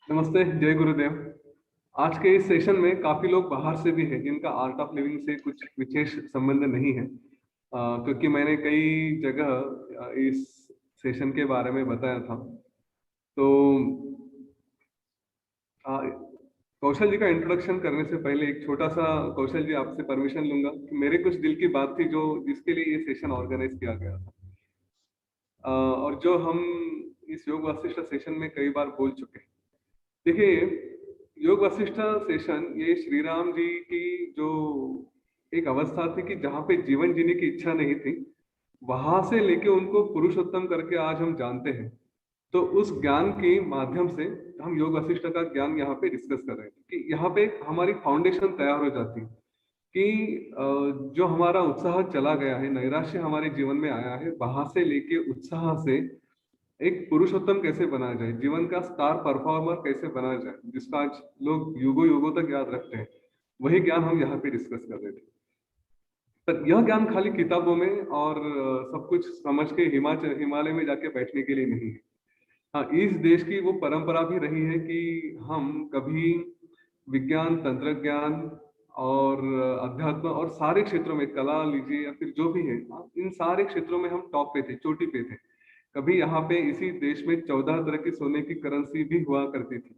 नमस्ते, जय गुरुदेव। आज के इस सेशन में काफी लोग बाहर से भी हैं जिनका आर्ट ऑफ लिविंग से कुछ विशेष संबंध नहीं है, क्योंकि मैंने कई जगह इस सेशन के बारे में बताया था। तो अ, कौशल जी का इंट्रोडक्शन करने से पहले एक छोटा सा, कौशल जी आपसे परमिशन लूंगा कि मेरे कुछ दिल की बात थी जो जिसके लिए ये सेशन ऑर्गेनाइज किया गया था, और जो हम इस योग वासिष्ठ सेशन में कई बार बोल चुके हैं। देखिए, योग वशिष्ठ सेशन ये श्री राम जी की जो एक अवस्था थी कि जहाँ पे जीवन जीने की इच्छा नहीं थी, वहां से लेके उनको पुरुषोत्तम करके आज हम जानते हैं। तो उस ज्ञान के माध्यम से हम योग वशिष्ठ का ज्ञान यहाँ पे डिस्कस कर रहे हैं कि यहाँ पे हमारी फाउंडेशन तैयार हो जाती है कि जो हमारा उत्साह चला गया है, नैराश्य हमारे जीवन में आया है, वहां से लेके उत्साह से एक पुरुषोत्तम कैसे बना जाए, जीवन का स्टार परफॉर्मर कैसे बना जाए, जिसका आज लोग युगों युगों तक याद रखते हैं, वही ज्ञान हम यहाँ पे डिस्कस कर रहे थे। पर यह ज्ञान खाली किताबों में और सब कुछ समझ के हिमाचल हिमालय में जाके बैठने के लिए नहीं है। हाँ, इस देश की वो परंपरा भी रही है कि हम कभी विज्ञान, तंत्र ज्ञान और अध्यात्म और सारे क्षेत्रों में, कला लीजिए या फिर जो भी है, इन सारे क्षेत्रों में हम टॉप पे थे, चोटी पे थे। कभी यहाँ पे इसी देश में 14 तरह की सोने की करेंसी भी हुआ करती थी।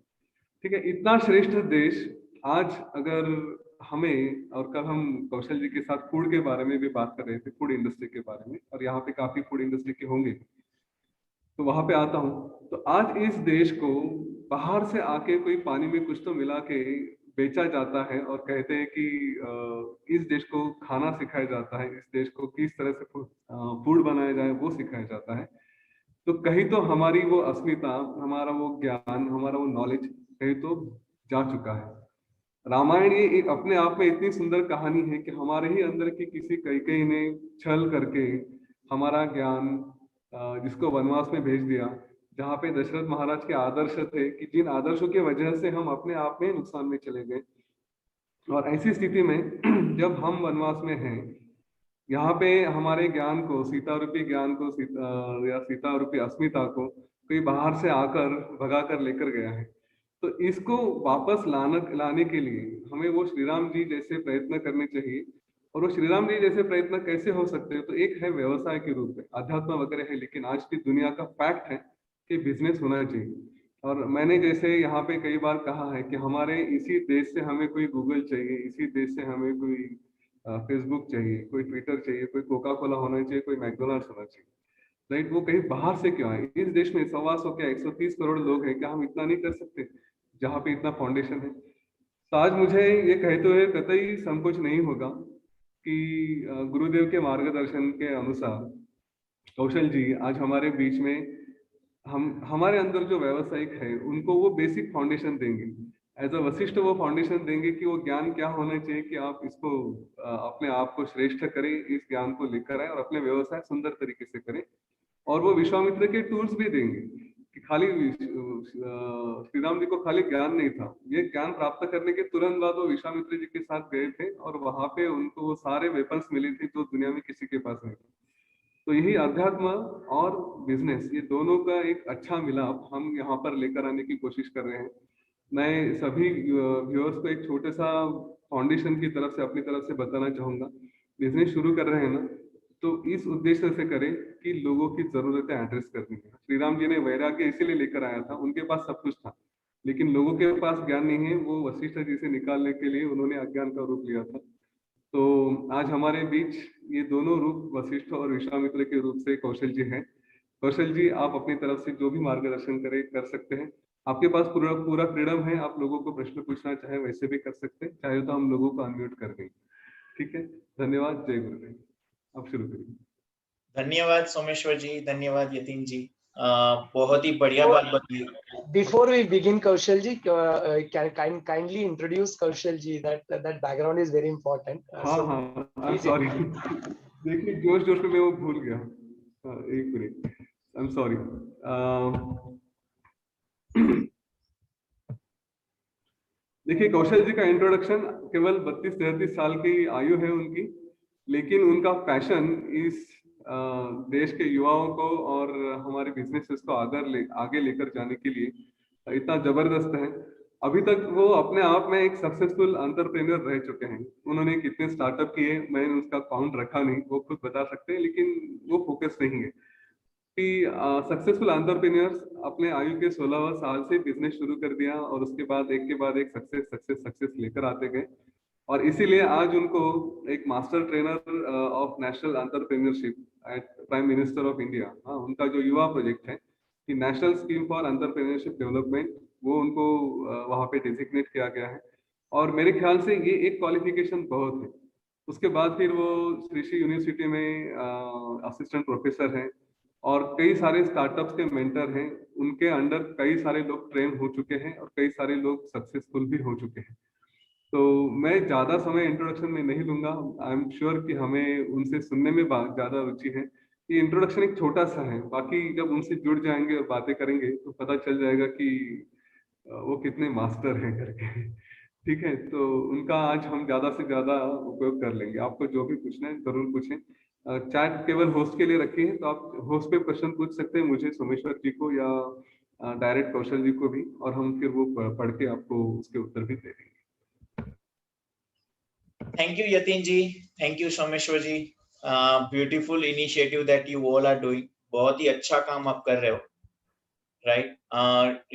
ठीक है, इतना श्रेष्ठ देश आज अगर हमें, और कल हम कौशल जी के साथ फूड के बारे में भी बात कर रहे थे, फूड इंडस्ट्री के बारे में, और यहाँ पे काफी फूड इंडस्ट्री के होंगे, तो वहां पे आता हूँ। तो आज इस देश को बाहर से आके कोई पानी में कुछ तो मिला के बेचा जाता है और कहते हैं कि इस देश को खाना सिखाया जाता है, इस देश को किस तरह से फूड बनाया जाए वो सिखाया जाता है। तो कहीं तो हमारी वो अस्मिता, हमारा वो ज्ञान, हमारा वो नॉलेज कहीं तो जा चुका है। रामायण ये एक अपने आप में इतनी सुंदर कहानी है कि हमारे ही अंदर की किसी कैकेयी ने छल करके हमारा ज्ञान, जिसको वनवास में भेज दिया, जहाँ पे दशरथ महाराज के आदर्श थे कि जिन आदर्शों की वजह से हम अपने आप में नुकसान में चले गए। और ऐसी स्थिति में जब हम वनवास में हैं, यहाँ पे हमारे ज्ञान को, सीता रूपी ज्ञान को, या सीता रूपी अस्मिता को कोई बाहर से आकर भगा कर लेकर गया है। तो इसको वापस लाने के लिए हमें वो श्री राम जी जैसे प्रयत्न करने चाहिए। और वो श्री राम जी जैसे प्रयत्न कैसे हो सकते हैं? तो एक है व्यवसाय के रूप में, अध्यात्म वगैरह है, लेकिन आज की दुनिया का फैक्ट है कि बिजनेस होना चाहिए। और मैंने जैसे यहाँ पे कई बार कहा है कि हमारे इसी देश से हमें कोई गूगल चाहिए, इसी देश से हमें कोई फेसबुक चाहिए, कोई ट्विटर चाहिए, कोई कोका कोला होना चाहिए, कोई मैकडोनल्ड्स होना चाहिए। राइट, वो कहीं बाहर से क्यों आए? इस देश में 125 क्या 130 करोड़ लोग हैं, क्या हम इतना नहीं कर सकते जहाँ पे इतना फाउंडेशन है? तो आज मुझे ये कहते हुए कतई संकोच नहीं होगा कि गुरुदेव के मार्गदर्शन के अनुसार कौशल जी आज हमारे बीच में, हम हमारे अंदर जो व्यावसायिक है उनको वो बेसिक फाउंडेशन देंगे। एज अ वशिष्ठ वो फाउंडेशन देंगे कि वो ज्ञान क्या होना चाहिए कि आप इसको अपने आप को श्रेष्ठ करें, इस ज्ञान को लेकर आए और अपने व्यवसाय सुंदर तरीके से करें। और वो विश्वामित्र के टूल्स भी देंगे कि खाली श्री राम जी को खाली ज्ञान नहीं था, ये ज्ञान प्राप्त करने के तुरंत बाद वो विश्वामित्र जी के साथ गए थे और वहां पे उनको वो सारे वेपन्स मिले थे जो दुनिया में किसी के पास नहीं थे। तो यही अध्यात्म और बिजनेस, ये दोनों का एक अच्छा मिलाप हम यहाँ पर लेकर आने की कोशिश कर रहे हैं। मैं सभी व्यूअर्स को एक छोटे सा फाउंडेशन की तरफ से, अपनी तरफ से बताना चाहूंगा। बिजनेस शुरू कर रहे हैं ना, तो इस उद्देश्य से करें कि लोगों की जरूरतें एड्रेस करनी है। श्री राम जी ने वैराग्य इसीलिए लेकर आया था, उनके पास सब कुछ था, लेकिन लोगों के पास ज्ञान नहीं है, वो वशिष्ठ जी से निकालने के लिए उन्होंने अज्ञान का रूप लिया था। तो आज हमारे बीच ये दोनों रूप, वशिष्ठ और विश्वामित्र के रूप से कौशल जी हैं। कौशल जी, आप अपनी तरफ से जो भी मार्गदर्शन करे कर सकते हैं। आपके पास पूरा पूरा फ्रीडम है, आप लोगों को प्रश्न पूछना चाहे वैसे भी कर सकते हैं, चाहे तो हम लोगों को अनम्यूट कर देंगे। ठीक है, धन्यवाद। जय गुरुदेव। आप शुरू करिए। धन्यवाद सोमेश्वर जी, धन्यवाद यतीन जी। बहुत ही बढ़िया बात बताई। Before we begin, Kaushal ji, kindly introduce Kaushal ji. That background is very important. हाँ हाँ, आई एम सॉरी। देखिए, जोश जोश में मैं वो भूल गया। एक मिनट, आई एम सॉरी। देखिए, कौशल जी का इंट्रोडक्शन, केवल 32-33 साल की आयु है उनकी, लेकिन उनका पैशन इस देश के युवाओं को और हमारे बिजनेसेस को आगे लेकर जाने के लिए इतना जबरदस्त है। अभी तक वो अपने आप में एक सक्सेसफुल एंटरप्रेन्योर रह चुके हैं। उन्होंने कितने स्टार्टअप किए मैंने उसका काउंट रखा नहीं, वो खुद बता सकते हैं, लेकिन वो फोकस नहीं है कि सक्सेसफुल एंटरप्रेन्योर्स अपने आयु के 16वें साल से बिजनेस शुरू कर दिया और उसके बाद एक के बाद एक सक्सेस सक्सेस सक्सेस लेकर आते गए। और इसीलिए आज उनको एक master trainer of national entrepreneurship at prime minister of India, हाँ, उनका जो युवा प्रोजेक्ट है कि national scheme for entrepreneurship development, वो उनको वहाँ पे डिजिग्नेट किया गया है। और मेरे ख्याल से ये एक क्वालिफिकेशन बहुत है। उसके बाद फिर वो श्री श्री यूनिवर्सिटी में असिस्टेंट प्रोफेसर हैं और कई सारे स्टार्टअप्स के मेंटर हैं। उनके अंडर कई सारे लोग ट्रेन हो चुके हैं और कई सारे लोग सक्सेसफुल भी हो चुके हैं। तो मैं ज्यादा समय इंट्रोडक्शन में नहीं लूंगा। आई एम श्योर कि हमें उनसे सुनने में ज्यादा रुचि है। ये इंट्रोडक्शन एक छोटा सा है, बाकी जब उनसे जुड़ जाएंगे और बातें करेंगे तो पता चल जाएगा कि वो कितने मास्टर हैं करके। ठीक है, तो उनका आज हम ज्यादा से ज्यादा उपयोग कर लेंगे। आपको जो भी पूछना है जरूर पूछें। चैट केवल होस्ट के लिए रखी है, तो आप होस्ट पे क्वेश्चन पूछ सकते हैं मुझे, सोमेश्वर जी को, या डायरेक्ट कौशल जी को भी, और हम फिर वो पढ़ के आपको उसके उत्तर भी दे देंगे। Thank you, Yatin ji. Thank you, Someshwar ji. Beautiful initiative that you all are doing. बहुत ही अच्छा काम आप कर रहे हो, right?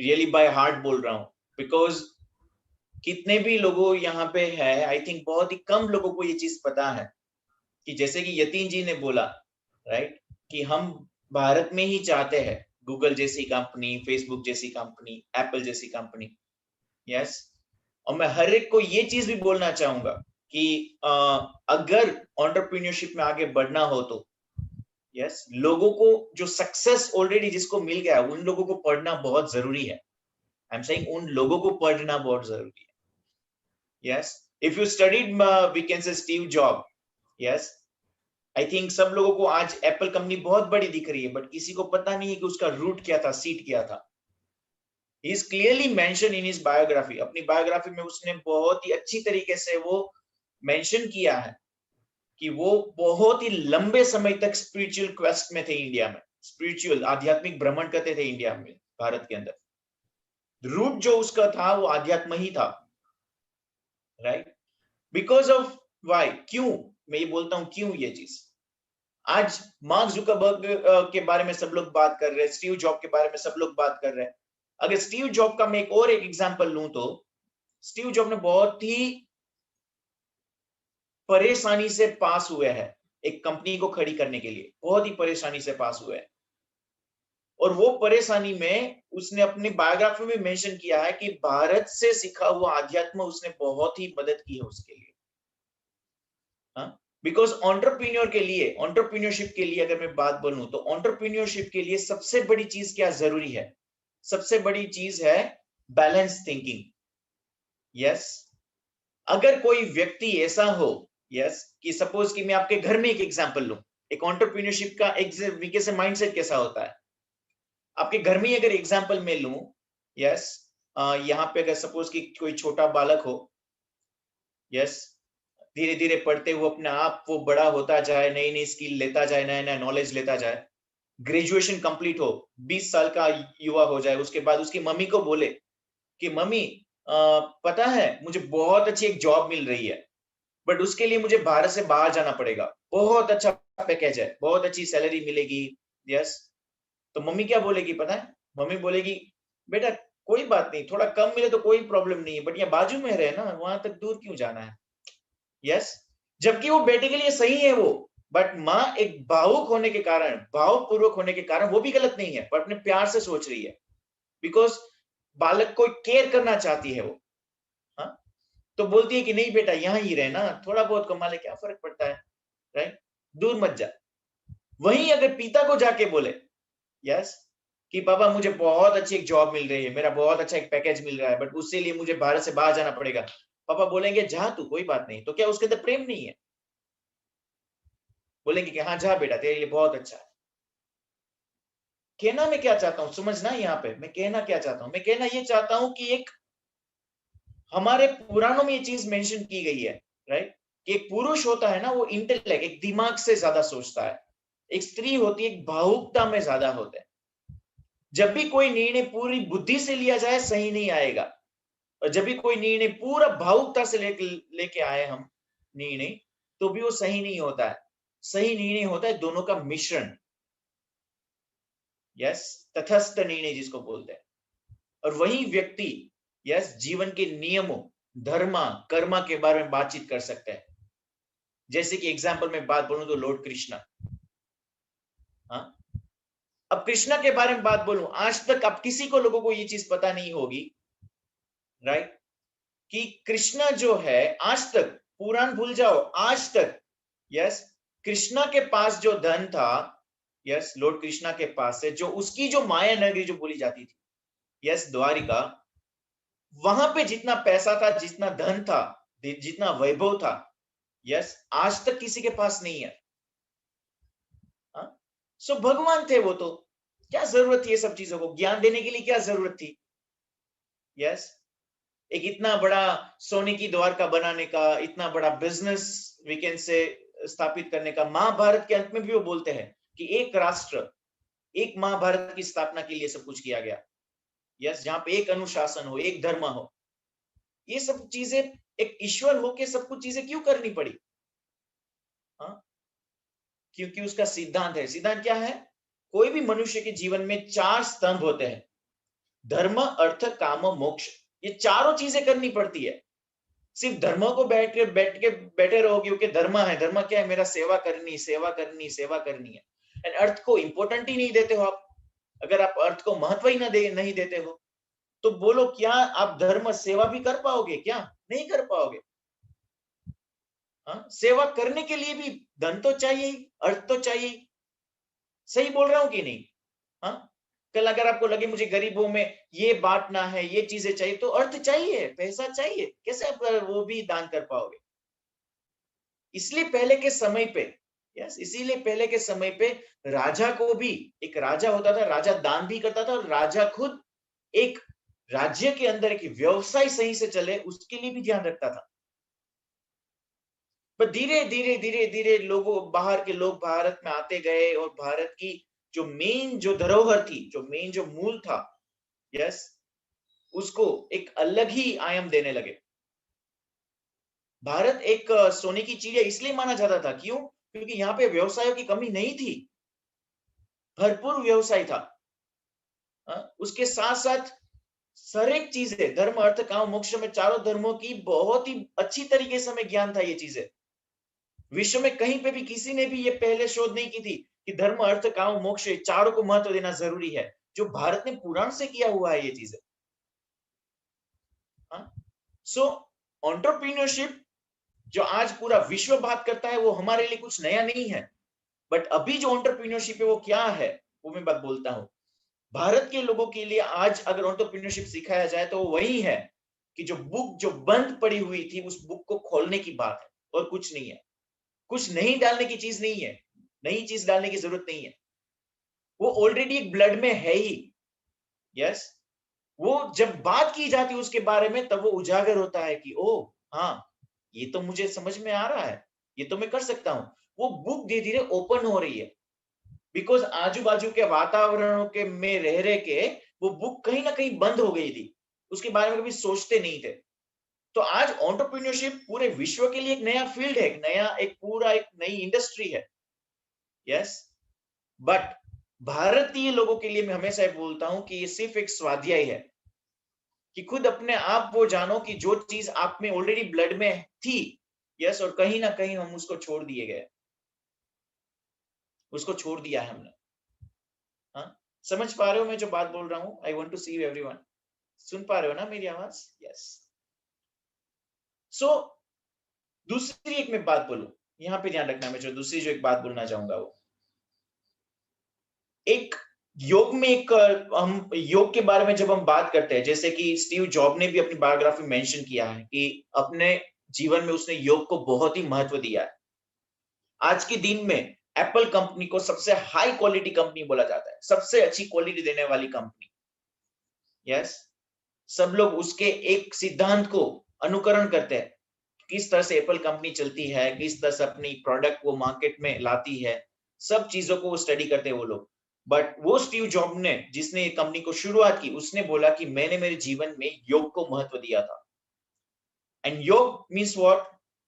Really by heart बोल रहा हूँ, because कितने भी लोगों यहाँ पे है, I think बहुत ही कम लोगों को ये चीज पता है कि जैसे कि यतीन जी ने बोला, right? कि हम भारत में ही चाहते हैं गूगल जैसी कंपनी, फेसबुक जैसी कंपनी, एप्पल जैसी कंपनी, yes? और मैं हर एक को ये चीज भी बोलना चाहूंगा कि अगर एंटरप्रेन्योरशिप में आगे बढ़ना हो तो यस, लोगों को जो सक्सेस ऑलरेडी जिसको मिल गया उन लोगों को पढ़ना बहुत जरूरी है। आई एम सेइंग उन लोगों को पढ़ना बहुत जरूरी है। Yes, if you studied we can say Steve Job, yes, I think सब लोगों को आज एप्पल कंपनी बहुत बड़ी दिख रही है, बट किसी को पता नहीं है कि उसका रूट क्या था, सीट क्या था। He is clearly mentioned in his biography. अपनी बायोग्राफी में उसने बहुत ही अच्छी तरीके से वो मेंशन किया है कि वो बहुत ही लंबे समय तक स्पिरिचुअल क्वेस्ट में थे इंडिया में, स्पिरिचुअल आध्यात्मिक भ्रमण करते थे इंडिया में, भारत के अंदर। रूट जो उसका था वो आध्यात्म ही था, राइट? बिकॉज ऑफ व्हाई, क्यों मैं ये बोलता हूं, क्यों ये चीज। आज मार्क जुकरबर्ग के बारे में सब लोग बात कर रहे हैं, स्टीव जॉब के बारे में सब लोग बात कर रहे हैं। अगर स्टीव जॉब का मैं एक और एक एग्जांपल लूं तो स्टीव जॉब ने बहुत ही परेशानी से पास हुए हैं एक कंपनी को खड़ी करने के लिए, बहुत ही परेशानी से पास हुए हैं। और वो परेशानी में उसने अपनी बायोग्राफी में मेंशन किया है कि भारत से सीखा हुआ आध्यात्म उसने बहुत ही मदद की है उसके लिए। बिकॉज एंटरप्रेन्योर के लिए, एंटरप्रेन्योरशिप के लिए अगर मैं बात बोलूं तो एंटरप्रेन्योरशिप के लिए सबसे बड़ी चीज क्या जरूरी है? सबसे बड़ी चीज है बैलेंस थिंकिंग। यस, अगर कोई व्यक्ति ऐसा हो, यस, कि सपोज कि मैं आपके घर में एक एग्जांपल लूं, एक एंटरप्रेन्योरशिप का एक वीके से माइंडसेट कैसा होता है। आपके घर में अगर एग्जांपल में लूं, यस, यहाँ पे अगर सपोज कि कोई छोटा बालक हो, यस, धीरे धीरे पढ़ते हुए अपने आप वो बड़ा होता जाए, नई नई स्किल लेता जाए, नया नया नॉलेज लेता जाए, ग्रेजुएशन कंप्लीट हो, 20 साल का युवा हो जाए, उसके बाद उसकी मम्मी को बोले कि मम्मी पता है मुझे बहुत अच्छी एक जॉब मिल रही है, बट उसके लिए मुझे भारत से बाहर जाना पड़ेगा, बहुत अच्छा पैकेज है, बहुत अच्छी सैलरी मिलेगी। यस, तो मम्मी क्या बोलेगी पता है? मम्मी बोलेगी बेटा कोई बात नहीं, थोड़ा कम मिले तो कोई प्रॉब्लम नहीं है, बट यहाँ बाजू में रहे ना, वहां तक दूर क्यों जाना है। यस, जबकि वो बेटे के लिए सही है वो, बट माँ एक भावुक होने के कारण, भावपूर्वक होने के कारण, वो भी गलत नहीं है, पर अपने प्यार से सोच रही है, बिकॉज बालक को केयर करना चाहती है वो। हाँ, तो बोलती है कि नहीं बेटा यहाँ ही रहे ना, थोड़ा बहुत कमा ले, क्या फर्क पड़ता है, राइट, दूर मत जा। वहीं अगर पिता को जाके बोले, यस, कि पापा मुझे बहुत अच्छी एक जॉब मिल रही है, मेरा बहुत अच्छा एक पैकेज मिल रहा है, बट उसके लिए मुझे भारत से बाहर जाना पड़ेगा, पापा बोलेंगे जा तू, कोई बात नहीं। तो क्या उसके अंदर प्रेम नहीं है? बोलेंगे कि हाँ जा बेटा, तेरे लिए बहुत अच्छा है। कहना मैं क्या चाहता हूं समझना, यहाँ पे मैं कहना क्या चाहता हूं, मैं कहना ये चाहता हूं कि एक हमारे पुराणों में ये चीज मेंशन की गई है, राइट, कि एक पुरुष होता है ना वो इंटेलेक्ट, एक दिमाग से ज्यादा सोचता है, एक स्त्री होती है एक भावुकता में ज्यादा होता है। जब भी कोई निर्णय पूरी बुद्धि से लिया जाए सही नहीं आएगा, और जब भी कोई निर्णय पूरा भावुकता से लेके आए हम निर्णय, तो भी वो सही नहीं होता है। सही निर्णय होता है दोनों का मिश्रण, यस, तटस्थ निर्णय जिसको बोलते हैं। और वही व्यक्ति यस जीवन के नियमों, धर्म, कर्म के बारे में बातचीत कर सकते हैं। जैसे कि एग्जाम्पल में बात बोलूं तो लॉर्ड कृष्णा। हाँ, अब कृष्णा के बारे में बात बोलूं, आज तक अब किसी को लोगों को ये चीज पता नहीं होगी, राइट, कि कृष्णा जो है आज तक, पुराण भूल जाओ, आज तक यस कृष्णा के पास जो धन था, यस लॉर्ड कृष्णा के पास से जो उसकी जो माया नगरी जो बोली जाती थी, यस द्वारिका, वहां पे जितना पैसा था, जितना धन था, जितना वैभव था, यस आज तक किसी के पास नहीं है। सो भगवान थे वो, तो क्या जरूरत थी ये सब चीजों को ज्ञान देने के लिए, क्या जरूरत थी? यस एक इतना बड़ा सोने की द्वारका बनाने का, इतना बड़ा बिजनेस वीकेंड से स्थापित करने का। महाभारत के अंत में भी वो बोलते हैं कि एक राष्ट्र, एक महाभारत की स्थापना के लिए सब कुछ किया गया। यस जहां पे एक अनुशासन हो, एक धर्म हो। ये सब चीजें एक ईश्वर होके सब कुछ चीजें क्यों करनी पड़ी? हाँ, क्योंकि उसका सिद्धांत है। सिद्धांत क्या है? कोई भी मनुष्य के जीवन में 4 स्तंभ होते हैं, धर्म, अर्थ, काम, मोक्ष। ये चारों चीजें करनी पड़ती है। सिर्फ धर्म को बैठे रहोगे, क्योंकि धर्म है, धर्म क्या है? मेरा सेवा करनी, सेवा करनी, सेवा करनी है। एंड अर्थ को इंपॉर्टेंट ही नहीं देते हो आप। अगर आप अर्थ को महत्व ही नहीं देते हो, तो बोलो क्या आप धर्म सेवा भी कर पाओगे? क्या नहीं कर पाओगे? हाँ, सेवा करने के लिए भी धन तो चाहिए, अर्थ तो चाहिए। सही बोल रहा हूं कि नहीं? हाँ, कल अगर आपको लगे मुझे गरीबों में ये बांटना है, ये चीजें चाहिए, तो अर्थ चाहिए, पैसा चाहिए। कैसे आप वो भी दान कर पाओगे? इसलिए पहले के समय पे, यस इसीलिए पहले के समय पे राजा को भी, एक राजा होता था, राजा दान भी करता था, और राजा खुद एक राज्य के अंदर एक व्यवसाय सही से चले उसके लिए भी ध्यान रखता था। पर धीरे धीरे धीरे धीरे लोगों, बाहर के लोग भारत में आते गए, और भारत की जो मेन जो धरोहर थी, जो मेन जो मूल था, यस उसको एक अलग ही आयाम देने लगे। भारत एक सोने की चिड़िया इसलिए माना जाता था, क्यों? क्योंकि यहाँ पे व्यवसायों की कमी नहीं थी, भरपूर व्यवसाय था। उसके साथ साथ हर एक चीजें, धर्म, अर्थ, काम, मोक्ष में चारों धर्मों की बहुत ही अच्छी तरीके से हमें ज्ञान था। ये चीजें विश्व में कहीं पे भी किसी ने भी ये पहले शोध नहीं की थी कि धर्म, अर्थ, काम, मोक्ष चारों को महत्व देना जरूरी है। जो भारत ने पुराण से किया हुआ है ये चीजें। सो एंटरप्रेन्योरशिप जो आज पूरा विश्व बात करता है, वो हमारे लिए कुछ नया नहीं है। बट अभी जो एंटरप्रेन्योरशिप है वो क्या है, वो मैं बात बोलता हूं। भारत के लोगों के लिए आज अगर एंटरप्रेन्योरशिप सिखाया जाए तो वही है कि जो बुक जो बंद पड़ी हुई थी, उस बुक को खोलने की बात है, और कुछ नहीं है। कुछ नहीं डालने की चीज नहीं है, नई चीज डालने की जरूरत नहीं है। वो ऑलरेडी एक ब्लड में है ही। यस वो जब बात की जाती है उसके बारे में, तब वो उजागर होता है कि ओ हाँ, ये तो मुझे समझ में आ रहा है, ये तो मैं कर सकता हूं। वो बुक धीरे धीरे ओपन हो रही है, बिकॉज आजू बाजू के वातावरणों के में रह रहे के वो बुक कहीं ना कहीं बंद हो गई थी, उसके बारे में कभी सोचते नहीं थे। तो आज एंटरप्रेन्योरशिप पूरे विश्व के लिए एक नया फील्ड है, एक पूरा एक नई इंडस्ट्री है। यस बट भारतीय लोगों के लिए मैं हमेशा बोलता हूं कि ये सिर्फ एक स्वाध्याय है, कि खुद अपने आप वो जानो कि जो चीज आप में ऑलरेडी ब्लड में थी, यस और कहीं ना कहीं हम उसको छोड़ दिए गए, उसको छोड़ दिया है हमने। हाँ, समझ पा रहे हो मैं जो बात बोल रहा हूँ? I want to see you everyone. सुन पा रहे हो ना मेरी आवाज? यस। सो दूसरी एक मैं बात बोलूं, यहां पे ध्यान रखना, मैं जो दूसरी जो एक बात बोलना चाहूंगा, वो एक योग में एक हम योग के बारे में जब हम बात करते हैं, जैसे कि स्टीव जॉब ने भी अपनी बायोग्राफी मेंशन किया है कि अपने जीवन में उसने योग को बहुत ही महत्व दिया है। आज के दिन में एप्पल कंपनी को सबसे हाई क्वालिटी कंपनी बोला जाता है, सबसे अच्छी क्वालिटी देने वाली कंपनी। यस सब लोग उसके एक सिद्धांत को अनुकरण करते हैं, किस तरह से एप्पल कंपनी चलती है, किस तरह से अपनी प्रोडक्ट वो मार्केट में लाती है, सब चीजों को वो स्टडी करते हैं वो लोग। बट वो स्टीव जॉब ने, जिसने कंपनी को शुरुआत की, उसने बोला कि मैंने मेरे जीवन में योग को महत्व दिया था। एंड योग मीन्स व्हाट,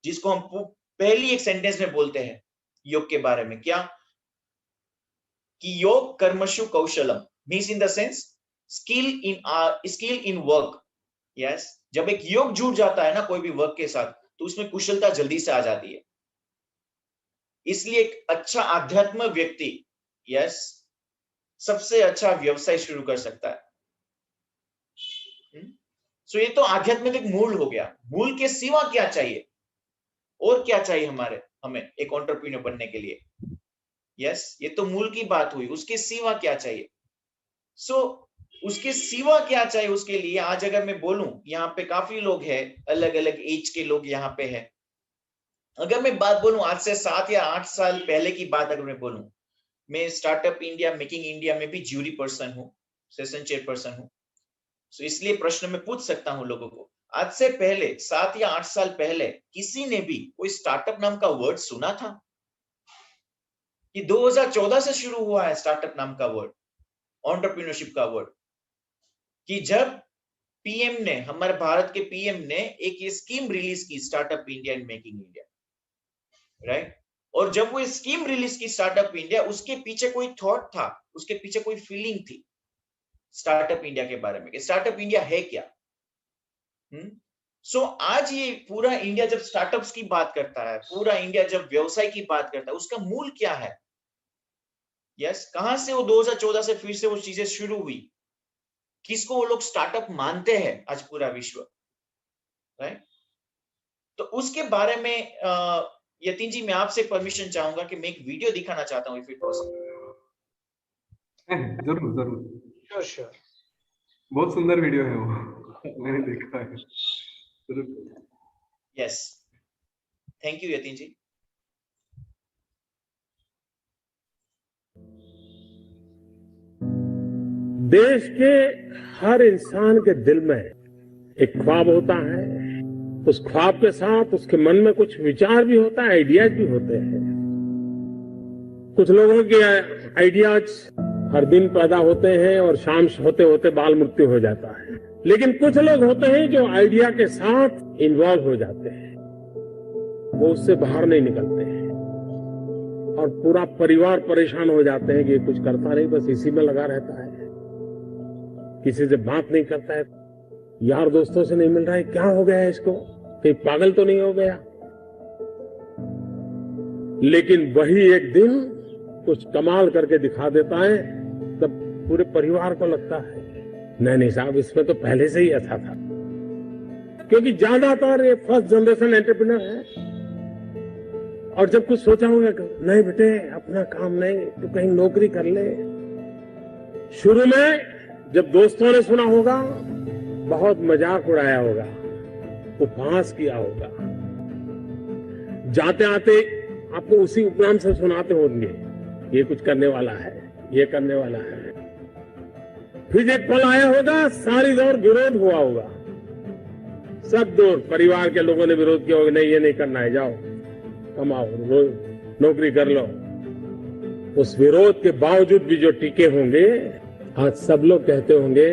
जिसको हम पहली एक सेंटेंस में बोलते हैं योग के बारे में, क्या कि योग कर्मशु कौशलम means in the sense skill in work. Yes, जब एक योग जुड़ जाता है ना कोई भी वर्क के साथ, तो उसमें कुशलता जल्दी से आ जाती है। इसलिए एक अच्छा आध्यात्म व्यक्ति यस सबसे अच्छा व्यवसाय शुरू कर सकता है। सो ये तो आध्यात्मिक मूल हो गया। मूल के सिवा क्या चाहिए, और क्या चाहिए हमें एक एंटरप्रेन्योर बनने के लिए? यस, ये तो मूल की बात हुई। उसके सिवा क्या चाहिए? उसके सिवा क्या चाहिए उसके लिए, आज अगर मैं बोलूं, यहाँ पे काफी लोग हैं, अलग अलग एज के लोग यहाँ पे हैं। अगर मैं बात बोलूं आज से 7 या 8 साल पहले की बात अगर मैं बोलूं, मैं स्टार्टअप इंडिया, मेकिंग इंडिया में भी ज्यूरी पर्सन हूं, सेशन चेयरपर्सन हूं। सो इसलिए प्रश्न मैं पूछ सकता हूं लोगों को, आज से पहले 7 या 8 साल पहले किसी ने भी कोई स्टार्टअप नाम का वर्ड सुना था? कि 2014 से शुरू हुआ है स्टार्टअप नाम का वर्ड, एंटरप्रेन्योरशिप का वर्ड। कि जब पीएम ने, हमारे भारत के पीएम ने एक ये स्कीम रिलीज की, startup India and making India, right? और जब वो स्कीम रिलीज की स्टार्टअप इंडिया, उसके पीछे कोई थॉट था, उसके पीछे कोई फीलिंग थी स्टार्टअप इंडिया के बारे में कि स्टार्टअप इंडिया है क्या। आज ये पूरा इंडिया जब स्टार्टअप्स की बात करता है, पूरा इंडिया जब व्यवसाय की बात करता है, उसका मूल क्या है? यस, कहां से वो 2014 से फिर से वो चीजें शुरू हुई, किसको वो लोग स्टार्टअप मानते हैं आज पूरा विश्व, राइट? तो उसके बारे में यतीन जी, मैं आपसे परमिशन चाहूंगा कि मैं एक वीडियो दिखाना चाहता हूं, इफ इट पॉसिबल। जरूर जरूर, श्योर। बहुत सुंदर वीडियो है वो, मैंने देखा है। यस, थैंक यू यतीन जी। देश के हर इंसान के दिल में एक ख्वाब होता है। उस ख्वाब के साथ उसके मन में कुछ विचार भी होता है, आइडियाज भी होते हैं। कुछ लोगों के आइडियाज हर दिन पैदा होते हैं और शाम होते होते बाल मृत्यु हो जाता है। लेकिन कुछ लोग होते हैं जो आइडिया के साथ इन्वॉल्व हो जाते हैं, वो उससे बाहर नहीं निकलते हैं और पूरा परिवार परेशान हो जाते हैं कि ये कुछ करता नहीं, बस इसी में लगा रहता है, किसी से बात नहीं करता है, यार दोस्तों से नहीं मिल रहा है, क्या हो गया है इसको, कहीं पागल तो नहीं हो गया। लेकिन वही एक दिन कुछ कमाल करके दिखा देता है, तब पूरे परिवार को लगता है नहीं साहब, इसमें तो पहले से ही अच्छा था। क्योंकि ज्यादातर ये फर्स्ट जनरेशन एंटरप्रेन्योर है, और जब कुछ सोचा होगा नहीं बेटे अपना काम नहीं, तो कहीं नौकरी कर ले। शुरू में जब दोस्तों ने सुना होगा, बहुत मजाक उड़ाया होगा, उपहास किया होगा, जाते आते आपको उसी उपनाम से सुनाते होंगे, ये कुछ करने वाला है, ये करने वाला है। फिर एक पल आया होगा, सारी दौर विरोध हुआ होगा, सब दौर परिवार के लोगों ने विरोध किया होगा, नहीं ये नहीं करना है, जाओ कमाओ, नौकरी कर लो। उस विरोध के बावजूद भी जो टिके होंगे, आज सब लोग कहते होंगे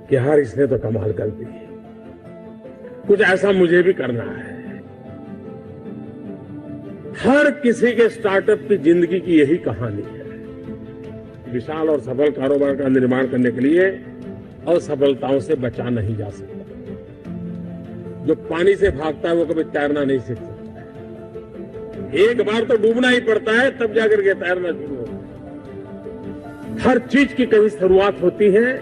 कि यार इसने तो कमाल कर दी, कुछ ऐसा मुझे भी करना है। हर किसी के स्टार्टअप की जिंदगी की यही कहानी है। विशाल और सफल कारोबार का निर्माण करने के लिए असफलताओं से बचा नहीं जा सकता। जो पानी से भागता है वो कभी तैरना नहीं सीख सकता। एक बार तो डूबना ही पड़ता है, तब जाकर के तैरना शुरू होता है। हर चीज की कभी शुरुआत होती है,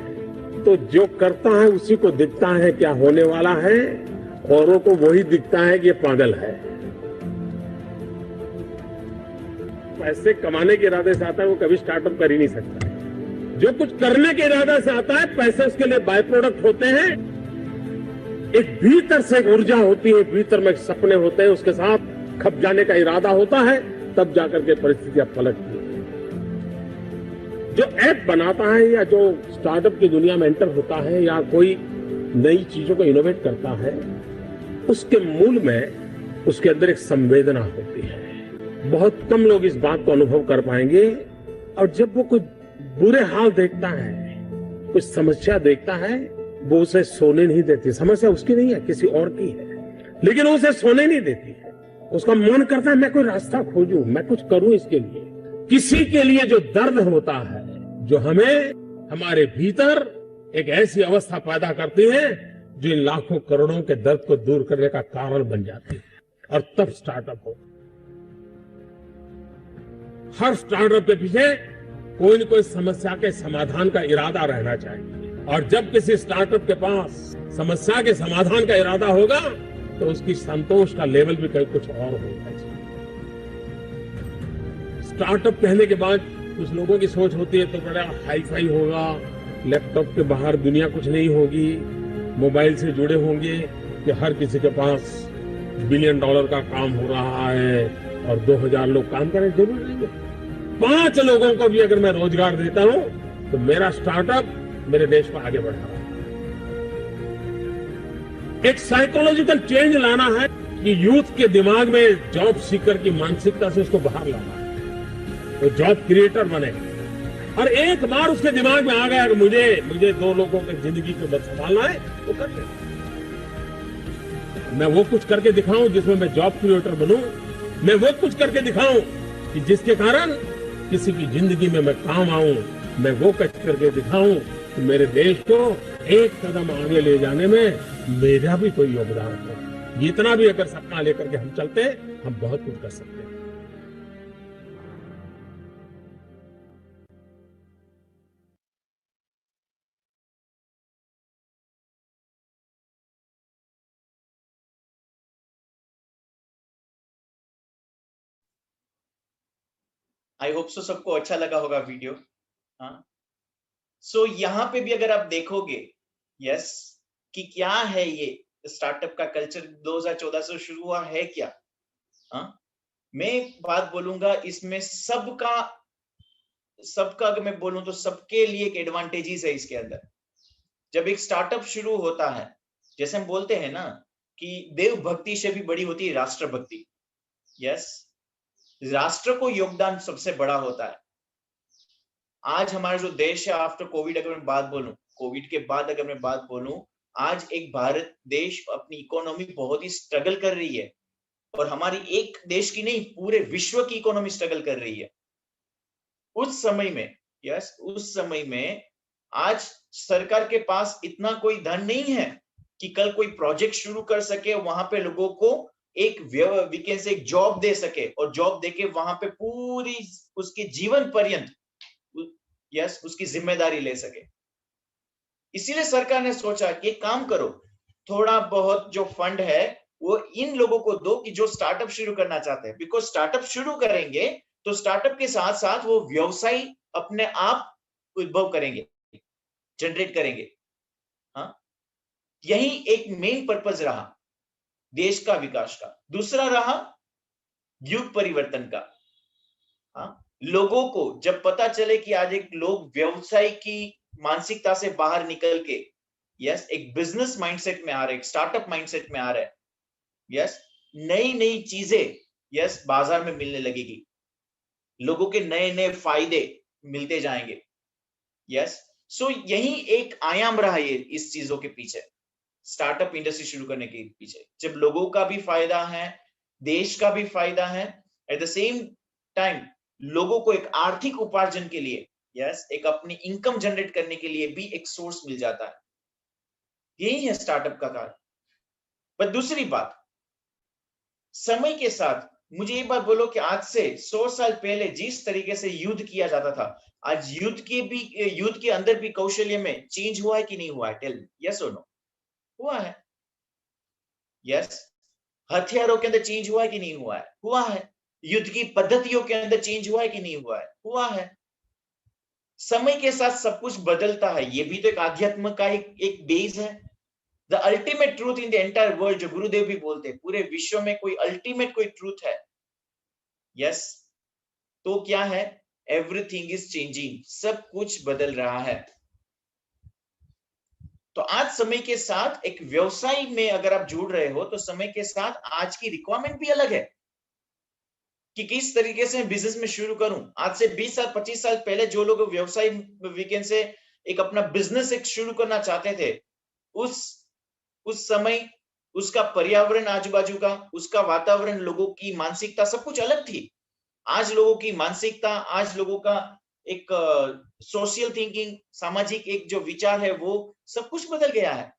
तो जो करता है उसी को दिखता है क्या होने वाला है, औरों को वही दिखता है कि ये पागल है। पैसे कमाने के इरादे से आता है वो कभी स्टार्टअप कर ही नहीं सकता। जो कुछ करने के इरादे से आता है, पैसे उसके लिए बाय प्रोडक्ट होते हैं। एक भीतर से एक ऊर्जा होती है, भीतर में सपने होते हैं, उसके साथ खप जाने का इरादा होता है, तब जाकर के परिस्थितियां पलटती है। जो ऐप बनाता है या जो स्टार्टअप की दुनिया में एंटर होता है या कोई नई चीजों को इनोवेट करता है, उसके मूल में उसके अंदर एक संवेदना होती है। बहुत कम लोग इस बात को अनुभव कर पाएंगे, और जब वो कोई बुरे हाल देखता है, कुछ समस्या देखता है, वो उसे सोने नहीं देती। समस्या उसकी नहीं है, किसी और की है, लेकिन उसे सोने नहीं देती है। उसका मन करता है मैं कोई रास्ता खोजूं, मैं कुछ करूं इसके लिए। किसी के लिए जो दर्द होता है, जो हमें हमारे भीतर एक ऐसी अवस्था पैदा करती है जो इन लाखों करोड़ों के दर्द को दूर करने का कारण बन जाती है, और तब स्टार्टअप हो। हर स्टार्टअप के पीछे कोई न कोई समस्या के समाधान का इरादा रहना चाहिए, और जब किसी स्टार्टअप के पास समस्या के समाधान का इरादा होगा तो उसकी संतोष का लेवल भी कहीं कुछ और होगा। स्टार्टअप कहने के बाद कुछ लोगों की सोच होती है तो बड़ा हाई फाई होगा, लैपटॉप के बाहर दुनिया कुछ नहीं होगी, मोबाइल से जुड़े होंगे कि हर किसी के पास $1 बिलियन का काम हो रहा है और 2000 लोग काम करें। जरूर नहीं है। 5 लोगों को भी अगर मैं रोजगार देता हूं तो मेरा स्टार्टअप मेरे देश को आगे बढ़ा रहा है। एक साइकोलॉजिकल चेंज लाना है कि यूथ के दिमाग में जॉब सीकर की मानसिकता से उसको बाहर लाना है, तो जॉब क्रिएटर बने। और एक बार उसके दिमाग में आ गया कि मुझे 2 लोगों की जिंदगी को संभालना है, तो कर ले। मैं वो कुछ करके दिखाऊं जिसमें मैं जॉब क्रिएटर बनूं, मैं वो कुछ करके दिखाऊं कि जिसके कारण किसी की जिंदगी में मैं काम आऊं, मैं वो कुछ करके दिखाऊं कि मेरे देश को एक कदम आगे ले जाने में मेरा भी कोई योगदान हो। इतना भी अगर सपना लेकर के हम चलते, हम बहुत कुछ कर सकते हैं। आई होप सो सबको अच्छा लगा होगा वीडियो। हाँ, सो यहाँ पे भी अगर आप देखोगे यस कि क्या है ये स्टार्टअप का कल्चर 2014 से शुरू हुआ है क्या। हाँ, मैं एक बात बोलूंगा, इसमें सबका अगर मैं बोलूं तो सबके लिए एक एडवांटेजेस है इसके अंदर। जब एक स्टार्टअप शुरू होता है, जैसे हम बोलते हैं ना कि देव भक्ति से भी बड़ी होती है राष्ट्र भक्ति। यस, राष्ट्र को योगदान सबसे बड़ा होता है। आज हमारा जो देश है आफ्टर कोविड, अगर मैं बात बोलूं, कोविड के बाद अगर मैं बात बोलूं, आज एक भारत देश अपनी इकोनॉमी बहुत ही स्ट्रगल कर रही है, और हमारी एक देश की नहीं पूरे विश्व की इकोनॉमी स्ट्रगल कर रही है। उस समय में उस समय में आज सरकार के पास इतना कोई धन नहीं है कि कल कोई प्रोजेक्ट शुरू कर सके, वहां पे लोगों को एक जॉब दे सके, और जॉब देके वहां पे पूरी उसके जीवन पर्यंत उसकी जिम्मेदारी ले सके। इसीलिए सरकार ने सोचा कि काम करो, थोड़ा बहुत जो फंड है वो इन लोगों को दो कि जो स्टार्टअप शुरू करना चाहते हैं। बिकॉज स्टार्टअप शुरू करेंगे तो स्टार्टअप के साथ साथ वो व्यवसाय अपने आप उद्भव करेंगे, जनरेट करेंगे। हाँ, यही एक मेन पर्पस रहा देश का विकास का। दूसरा रहा युग परिवर्तन का। हाँ, लोगों को जब पता चले कि आज एक लोग व्यवसाय की मानसिकता से बाहर निकल के एक बिजनेस माइंडसेट में आ रहे, एक स्टार्टअप माइंडसेट में आ रहे, नई नई चीजें बाजार में मिलने लगेगी, लोगों के नए नए फायदे मिलते जाएंगे। सो यही एक आयाम रहा ये इस चीजों के पीछे, स्टार्टअप इंडस्ट्री शुरू करने के पीछे। जब लोगों का भी फायदा है, देश का भी फायदा है, एट द सेम टाइम लोगों को एक आर्थिक उपार्जन के लिए एक अपनी इनकम जनरेट करने के लिए भी एक सोर्स मिल जाता है। यही है स्टार्टअप का कार्य। पर दूसरी बात, समय के साथ मुझे ये बात बोलो कि आज से 100 साल पहले जिस तरीके से युद्ध किया जाता था, आज युद्ध के अंदर भी कौशल्य में चेंज हुआ है कि नहीं हुआ है? टेल मी, यस और नो? हुआ है। यस, हथियारों के अंदर चेंज हुआ है कि नहीं हुआ है? हुआ है। युद्ध की पद्धतियों के अंदर चेंज हुआ है कि नहीं हुआ है? हुआ है। समय के साथ सब कुछ बदलता है, ये भी तो एक आध्यात्म का एक बेस है। The ultimate truth in the entire world, जो गुरुदेव भी बोलते हैं, पूरे विश्व में कोई अल्टीमेट कोई ट्रूथ है तो क्या है? एवरीथिंग इज चेंजिंग, सब कुछ बदल रहा है। तो आज समय के साथ एक व्यवसाय में अगर आप जुड़ रहे हो तो समय के साथ आज की रिक्वायरमेंट भी अलग है। कि किस तरीके से मैं बिजनेस में शुरू करूं। आज से 20 साल 25 साल पहले जो लोग व्यवसाय वीकेंड से एक अपना बिजनेस एक शुरू करना चाहते थे, उस समय उसका पर्यावरण आजू बाजू का, उसका वातावरण, लोगों की मानसिकता सब कुछ अलग थी। आज लोगों की मानसिकता, आज लोगों का एक सोशल थिंकिंग, सामाजिक एक जो विचार है, वो सब कुछ बदल गया है।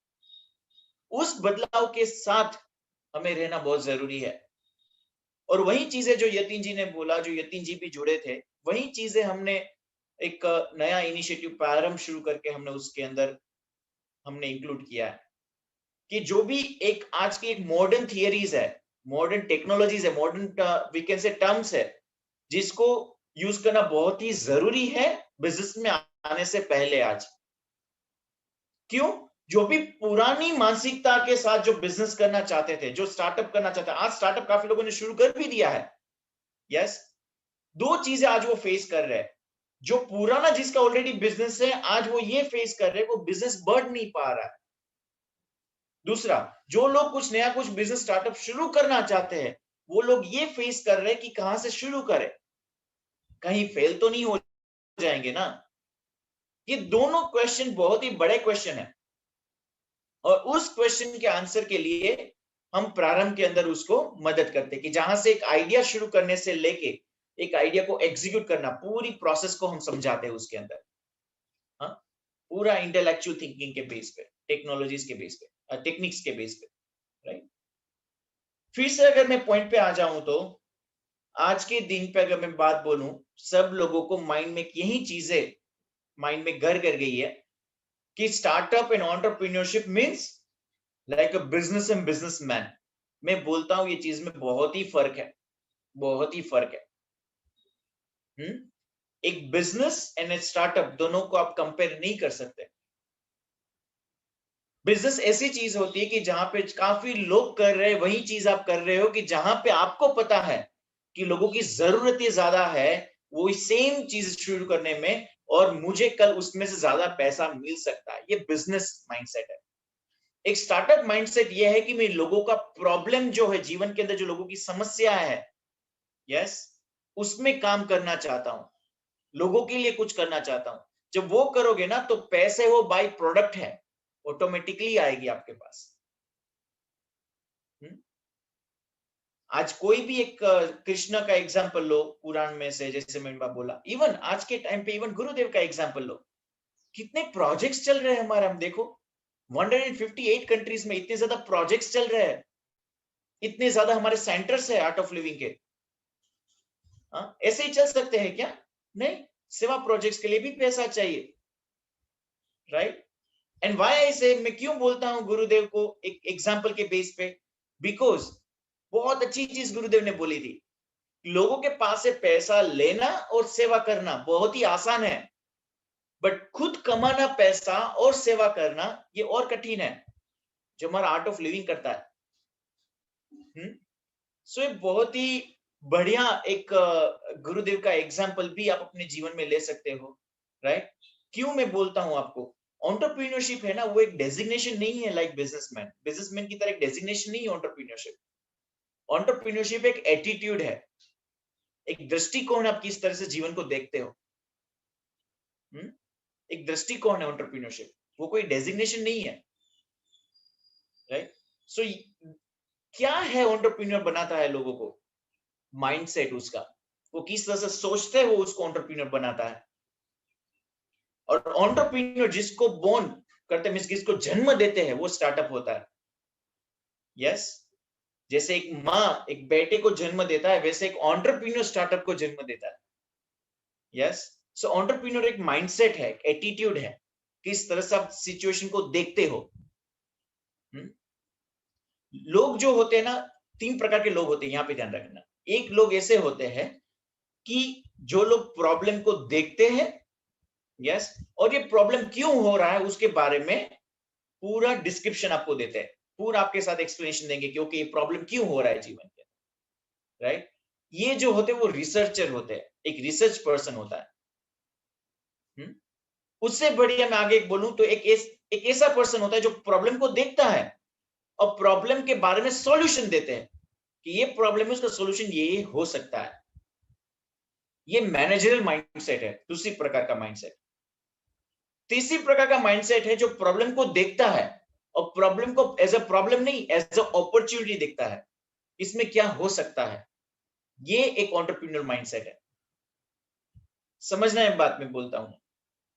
उस बदलाव के साथ हमें रहना बहुत जरूरी है। और वही चीजें जो यतीन जी ने बोला, जो यतीन जी भी जुड़े थे, वही चीजें हमने एक नया इनिशिएटिव प्रारंभ शुरू करके हमने उसके अंदर हमने इंक्लूड किया है कि जो भी एक आज की एक मॉडर्न थियरीज है, मॉडर्न टेक्नोलॉजीज है, modern we can say terms है, जिसको यूज करना बहुत ही जरूरी है बिजनेस में आने से पहले। आज क्यों? जो भी पुरानी मानसिकता के साथ जो बिजनेस करना चाहते थे, जो स्टार्टअप करना चाहते हैं, आज स्टार्टअप काफी लोगों ने शुरू कर भी दिया है। यस, दो चीजें आज वो फेस कर रहे हैं। जो पुराना जिसका ऑलरेडी बिजनेस है, आज वो ये फेस कर रहे हैं, वो बिजनेस बढ़ नहीं पा रहा है। दूसरा, जो लोग कुछ नया, कुछ बिजनेस स्टार्टअप शुरू करना चाहते हैं, वो लोग ये फेस कर रहे हैं कि कहां से शुरू करें, कहीं फेल तो नहीं हो जाएंगे ना। ये दोनों क्वेश्चन बहुत ही बड़े क्वेश्चन है, और उस क्वेश्चन के आंसर के लिए हम प्रारंभ के अंदर उसको मदद करते हैं कि जहां से एक आइडिया शुरू करने से लेके एक आइडिया को एग्जीक्यूट करना, पूरी प्रोसेस को हम समझाते हैं उसके अंदर। हाँ, पूरा इंटेलेक्चुअल थिंकिंग के बेस पे, टेक्नोलॉजीज के बेस पे, टेक्निक्स के बेस पे, राइट। फिर से अगर मैं पॉइंट पे आ जाऊं तो आज के दिन पे अगर मैं बात बोलूं, सब लोगों को माइंड में यही चीजें माइंड में घर कर गई है कि startup and entrepreneurship means like a business and businessman. मैं बोलता हूं ये चीज में बहुत ही फर्क है, बहुत ही फर्क है। एक बिजनेस एंड एक स्टार्टअप दोनों को आप कंपेयर नहीं कर सकते। बिजनेस ऐसी चीज होती है कि जहां पे काफी लोग कर रहे हैं, वही चीज आप कर रहे हो कि जहां पे आपको पता है कि लोगों की जरूरतें ज्यादा है वो सेम चीज शुरू करने में, और मुझे कल उसमें से ज्यादा पैसा मिल सकता है। ये बिजनेस माइंडसेट है। एक स्टार्टअप माइंडसेट ये है कि मैं लोगों का प्रॉब्लम जो है जीवन के अंदर, जो लोगों की समस्या है, यस, उसमें काम करना चाहता हूं, लोगों के लिए कुछ करना चाहता हूं। जब वो करोगे ना तो पैसे वो बाय प्रोडक्ट है, ऑटोमेटिकली आएगी आपके पास। आज कोई भी एक कृष्ण का एग्जांपल लो पुराण में से, जैसे मैंने बोला, इवन आज के टाइम पे इवन गुरुदेव का एग्जांपल लो, कितने प्रोजेक्ट्स चल रहे हैं हमारे। हम देखो 158 कंट्रीज में इतने ज्यादा प्रोजेक्ट्स चल रहे हैं, इतने ज्यादा हमारे सेंटर्स है आर्ट ऑफ लिविंग के। ऐसे ही चल सकते हैं क्या? नहीं, सेवा प्रोजेक्ट्स के लिए भी पैसा चाहिए, राइट। एंड व्हाई आई से, मैं क्यों बोलता हूं गुरुदेव को एक एग्जांपल के बेस पे, बिकॉज बहुत अच्छी चीज गुरुदेव ने बोली थी, लोगों के पास से पैसा लेना और सेवा करना बहुत ही आसान है, बट खुद कमाना पैसा और सेवा करना ये और कठिन है, जो हमारा आर्ट ऑफ लिविंग करता है। सो एक बहुत ही बढ़िया एक गुरुदेव का एग्जांपल भी आप अपने जीवन में ले सकते हो, राइट। क्यों मैं बोलता हूं आपको, एंटरप्रेन्योरशिप है ना, वो एक डेजिग्नेशन नहीं है लाइक बिजनेसमैन। बिजनेसमैन की तरह एक डेजिग्नेशन नहीं है एंटरप्रेन्योरशिप। एंटरप्रेन्योरशिप एक एटीट्यूड है, एक दृष्टिकोण, आप किस तरह से जीवन को देखते हो। एक दृष्टिकोण है एंटरप्रेन्योरशिप, वो कोई डेजिग्नेशन नहीं है, राइट। सो क्या है एंटरप्रेन्योर बनाता है लोगों को? माइंडसेट उसका, वो किस तरह से सोचते हैं, वो उसको एंटरप्रेन्योर बनाता है। और एंटरप्रेन्योर जिसको बोर्न करते हैं, जिसको जन्म देते हैं, वो स्टार्टअप होता है। यस, जैसे एक माँ एक बेटे को जन्म देता है, वैसे एक एंटरप्रेन्योर स्टार्टअप को जन्म देता है। यस, सो एंटरप्रेन्योर एक माइंडसेट है, एक एटीट्यूड है, किस तरह से आप सिचुएशन को देखते हो। लोग जो होते हैं ना, 3 प्रकार के लोग होते हैं, यहां पे ध्यान रखना। एक लोग ऐसे होते हैं कि जो लोग प्रॉब्लम को देखते हैं, यस, और ये प्रॉब्लम क्यों हो रहा है उसके बारे में पूरा डिस्क्रिप्शन आपको देते हैं, पूरा आपके साथ एक्सप्लेनेशन देंगे क्योंकि ये प्रॉब्लम क्यों हो रहा है जीवन के, राइट। ये जो होते हैं वो रिसर्चर होते हैं, एक रिसर्च पर्सन होता है। उससे बढ़िया मैं आगे बोलूं तो एक ऐसा पर्सन होता है जो प्रॉब्लम को देखता है और प्रॉब्लम के बारे में सॉल्यूशन देते हैं कि ये प्रॉब्लम है, उसका सॉल्यूशन ये हो सकता है। ये मैनेजरल माइंडसेट है, दूसरी प्रकार का माइंडसेट। तीसरी प्रकार का माइंडसेट है जो प्रॉब्लम को देखता है और प्रॉब्लम को एज अ प्रॉब्लम नहीं, एज अ अपॉर्चुनिटी देखता है, इसमें क्या हो सकता है। ये एक एंटरप्रेन्योर माइंडसेट है। समझना है बात मैं बोलता हूं।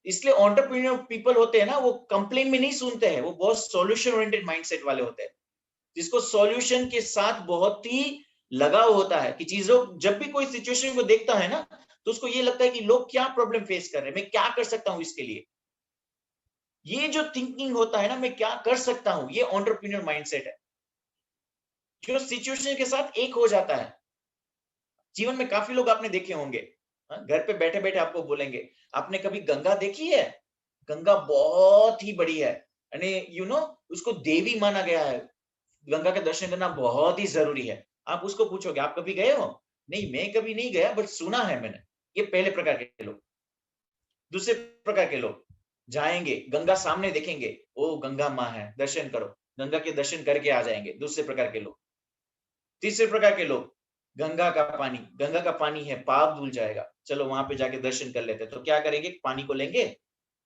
इसलिए एंटरप्रेन्योर पीपल होते हैं ना, वो कंप्लेन में नहीं सुनते हैं, वो बहुत सॉल्यूशन ओरिएंटेड माइंडसेट वाले होते हैं, जिसको सॉल्यूशन के साथ बहुत ही लगाव होता है कि चीजों, जब भी कोई सिचुएशन को देखता है ना, तो उसको ये लगता है कि लोग क्या प्रॉब्लम फेस कर रहे हैं, मैं क्या कर सकता हूं इसके लिए। ये जो थिंकिंग होता है ना, मैं क्या कर सकता हूं, ये एंटरप्रेन्योर माइंडसेट है जो सिचुएशन के साथ एक हो जाता है। जीवन में काफी लोग आपने देखे होंगे, घर पे बैठे बैठे आपको बोलेंगे, आपने कभी गंगा देखी है? गंगा बहुत ही बड़ी है, यानी उसको देवी माना गया है, गंगा के दर्शन करना बहुत ही जरूरी है। आप उसको पूछोगे, आप कभी गए हो? नहीं, मैं कभी नहीं गया, बट सुना है मैंने। ये पहले प्रकार के लोग। दूसरे प्रकार के लोग जाएंगे, गंगा सामने देखेंगे, ओ गंगा माँ है, दर्शन करो, गंगा के दर्शन करके आ जाएंगे, दूसरे प्रकार के लोग। तीसरे प्रकार के लोग, गंगा का पानी है, पाप धुल जाएगा, चलो वहां पे जाके दर्शन कर लेते हैं। तो क्या करेंगे, पानी को लेंगे,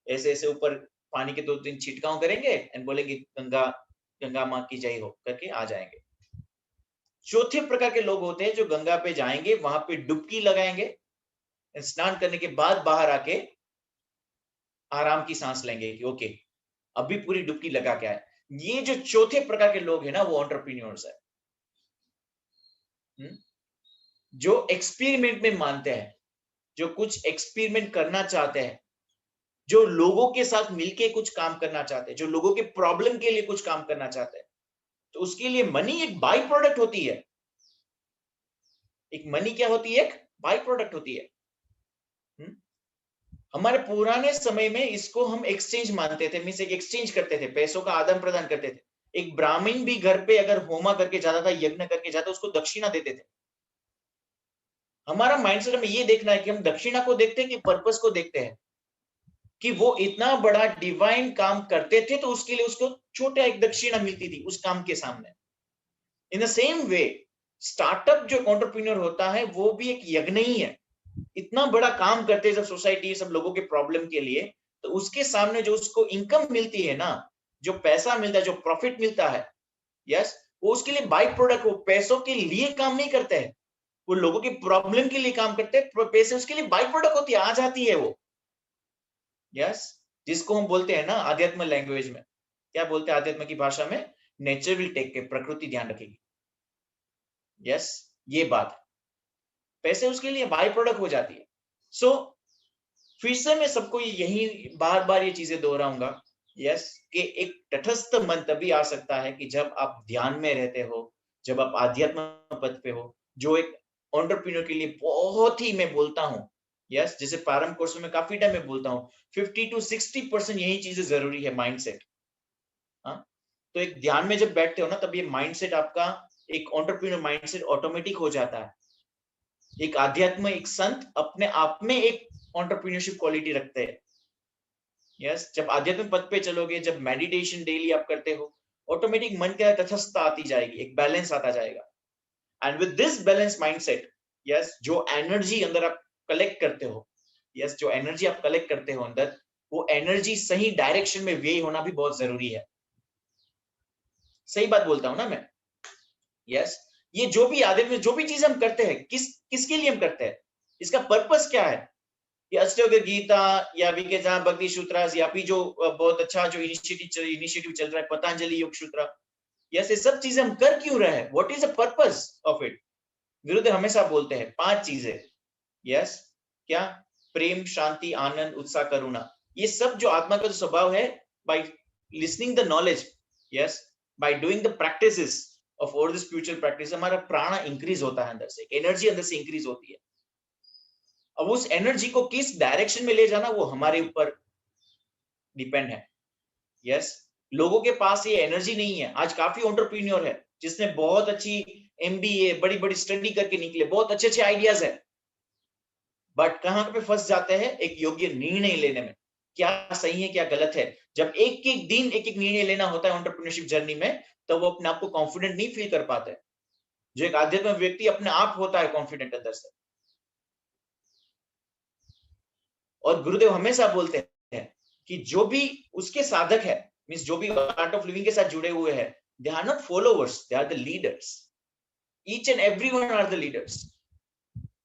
ऐसे ऐसे ऊपर पानी के 2-3 छिटकाव करेंगे एंड बोलेंगे गंगा माँ की जय हो करके आ जाएंगे। चौथे प्रकार के लोग होते हैं जो गंगा पे जाएंगे, वहां पे डुबकी लगाएंगे, स्नान करने के बाद बाहर आके आराम की सांस लेंगे कि ओके अभी पूरी डुबकी लगा के आए। ये जो चौथे प्रकार के लोग हैं ना, वो एंटरप्रेन्योर्स है, जो एक्सपेरिमेंट में मानते हैं, जो कुछ एक्सपेरिमेंट करना चाहते हैं, जो लोगों के साथ मिलके कुछ काम करना चाहते हैं, जो लोगों के प्रॉब्लम के लिए कुछ काम करना चाहते हैं। तो उसके लिए मनी एक बाई प्रोडक्ट होती है। एक मनी क्या होती है? एक बाई प्रोडक्ट होती है। हमारे पुराने समय में इसको हम एक्सचेंज मानते थे, मींस एक एक्सचेंज करते थे, पैसों का आदान प्रदान करते थे। एक ब्राह्मण भी घर पे अगर होमा करके जाता था, यज्ञ करके जाता, उसको दक्षिणा देते थे। हमारा माइंडसेट में ये देखना है कि हम दक्षिणा को देखते हैं कि पर्पस को देखते हैं, कि वो इतना बड़ा डिवाइन काम करते थे तो उसके लिए उसको छोटा एक दक्षिणा मिलती थी उस काम के सामने। In the same way startup जो एंटरप्रेन्योर होता है वो भी एक यज्ञ ही है। इतना बड़ा काम करते हैं जब सोसाइटी सब लोगों के प्रॉब्लम के लिए, तो उसके सामने जो उसको इनकम मिलती है ना, जो पैसा मिलता है, जो प्रॉफिट मिलता है, यस, वो उसके लिए बाई प्रोडक्ट, वो पैसों के लिए काम नहीं करते हैं, वो लोगों की प्रॉब्लम के लिए काम करते हैं। पैसे उसके लिए बाई प्रोडक्ट होती है, आ जाती है वो। यस, जिसको हम बोलते हैं ना आध्यात्म लैंग्वेज में, क्या बोलते हैं आध्यात्म की भाषा में? नेचर विल टेक केयर, प्रकृति ध्यान रखेगी। यस, ये बात, पैसे उसके लिए बाई प्रोडक्ट हो जाती है। सो फिर से मैं सबको यही बार बार ये चीजें दोहराऊंगा, यस, कि एक तटस्थ मन तभी आ सकता है कि जब आप ध्यान में रहते हो, जब आप आध्यात्म पथ पे हो, जो एक एंटरप्रेन्योर के लिए बहुत ही, मैं बोलता हूँ, यस, जैसे प्रारंभ कोर्स में काफी टाइम में बोलता हूँ, 50 to 60% यही चीजें जरूरी है, माइंडसेट। हाँ, तो एक ध्यान में जब बैठते हो ना, तब ये माइंडसेट आपका एक एंटरप्रेन्योर माइंडसेट ऑटोमेटिक हो जाता है। एक आध्यात्म, एक संत अपने आप में एक एंटरप्रेन्योरशिप क्वालिटी रखते हैं। यस, जब आध्यात्मिक पथ पे चलोगे, जब मेडिटेशन डेली आप करते हो, ऑटोमेटिक मन के तटस्थता आती जाएगी, एक बैलेंस आता जाएगा। And with this balance mindset, yes, जो एनर्जी अंदर आप कलेक्ट करते हो, यस, जो एनर्जी आप कलेक्ट करते हो अंदर, वो एनर्जी सही डायरेक्शन में वे होना भी बहुत जरूरी है। सही बात बोलता हूं ना मैं? यस, ये जो भी आध्यात्मिक, जो भी चीज हम करते हैं, किसके लिए हम करते हैं, इसका पर्पस क्या है? ये अष्टोग्र गीता या विकेजा भक्ति सूत्रास, या भी जो बहुत अच्छा जो इनिशिएटिव चल रहा है पतंजलि योग सूत्र, यस, ये सब चीजें हम कर क्यों रहे हैं? What is the purpose of it? विरुद्ध हमेशा बोलते हैं 5 चीजें, यस, क्या? प्रेम, शांति, आनंद, उत्साह, करुणा। ये सब जो आत्मा का जो स्वभाव है, by listening the knowledge, yes, by doing the practices of all the spiritual practice, हमारा प्राण इंक्रीज होता है, अंदर से एनर्जी अंदर से इंक्रीज होती है। अब उस एनर्जी को किस डायरेक्शन में ले जाना, वो हमारे ऊपर डिपेंड है। यस, लोगों के पास ये एनर्जी नहीं है। आज काफी एंटरप्रेन्योर है जिसने बहुत अच्छी एमबीए, बड़ी बड़ी स्टडी करके निकले, बहुत अच्छे अच्छे आइडियाज है, बट कहां पे फंस जाते हैं? एक योग्य निर्णय लेने में, क्या सही है क्या गलत है। जब एक एक दिन एक एक निर्णय लेना होता है एंटरप्रेन्योरशिप जर्नी में, तो वो अपने आप को कॉन्फिडेंट नहीं फील कर पाते। जो एक आध्यात्मिक व्यक्ति अपने आप होता है कॉन्फिडेंट अंदर से, और गुरुदेव हमेशा बोलते हैं कि जो भी उसके साधक है, मींस जो भी आर्ट ऑफ लिविंग के साथ जुड़े हुए हैं, they are not followers, they are the leaders. Each and everyone are the leaders.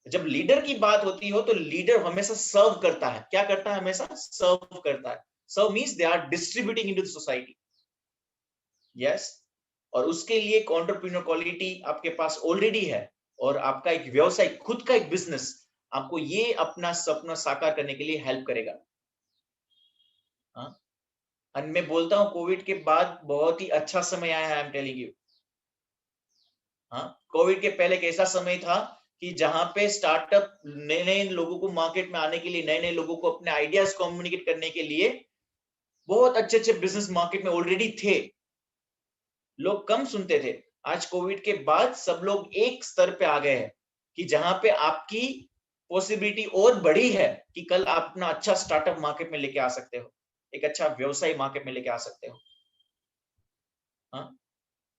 जब लीडर की बात होती हो तो लीडर हमेशा सर्व करता है। क्या करता है? हमेशा सर्व करता है। Serve means they are distributing into the society. Yes, और उसके लिए एक एंटरप्रेन्योर क्वालिटी आपके पास ऑलरेडी है, और आपका एक व्यवसाय, खुद का एक बिजनेस आपको ये अपना सपना साकार करने के लिए हेल्प करेगा। और मैं बोलता हूं कोविड के बाद बहुत ही अच्छा समय आया है, I am telling you. Covid के पहले एक ऐसा समय था कि जहां पे स्टार्टअप नए नए लोगों को मार्केट में आने के लिए, नए नए लोगों को अपने आइडियाज कम्युनिकेट करने के लिए बहुत अच्छे अच्छे बिजनेस मार्केट में ऑलरेडी थे। लोग कम सुनते थे। आज कोविड के बाद सब लोग एक स्तर पे आ गए हैं कि जहां पे आपकी पॉसिबिलिटी और बड़ी है कि कल आप अपना अच्छा स्टार्टअप मार्केट में लेके आ सकते हो, एक अच्छा व्यवसाय मार्केट में लेके आ सकते हो।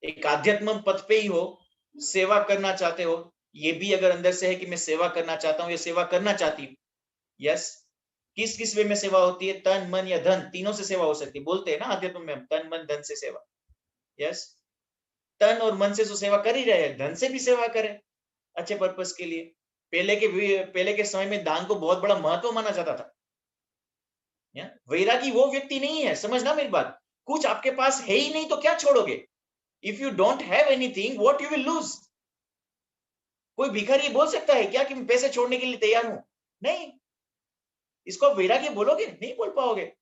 एक आध्यात्म पथ पे ही हो, सेवा करना चाहते हो, ये भी अगर अंदर से है कि मैं सेवा करना चाहता हूँ या सेवा करना चाहती हूँ। यस, किस किस वे में सेवा होती है? तन, मन या धन, तीनों से सेवा हो सकती है। बोलते हैं ना आध्यात्म में, तन मन धन से सेवा। यस, तन और मन से तो सेवा कर ही रहे हैं, धन से भी सेवा करें अच्छे पर्पस के लिए। पहले के समय में दान को बहुत बड़ा महत्व माना जाता था। वैरागी वो व्यक्ति नहीं है, समझना मेरी बात। कुछ आपके पास है ही नहीं तो क्या छोड़ोगे? If you don't have anything, what you will lose? कोई भिखारी बोल सकता है क्या कि मैं पैसे छोड़ने के लिए तैयार हूं? नहीं। इसको आप वैराग्य बोलोगे? नहीं बोल पाओगे।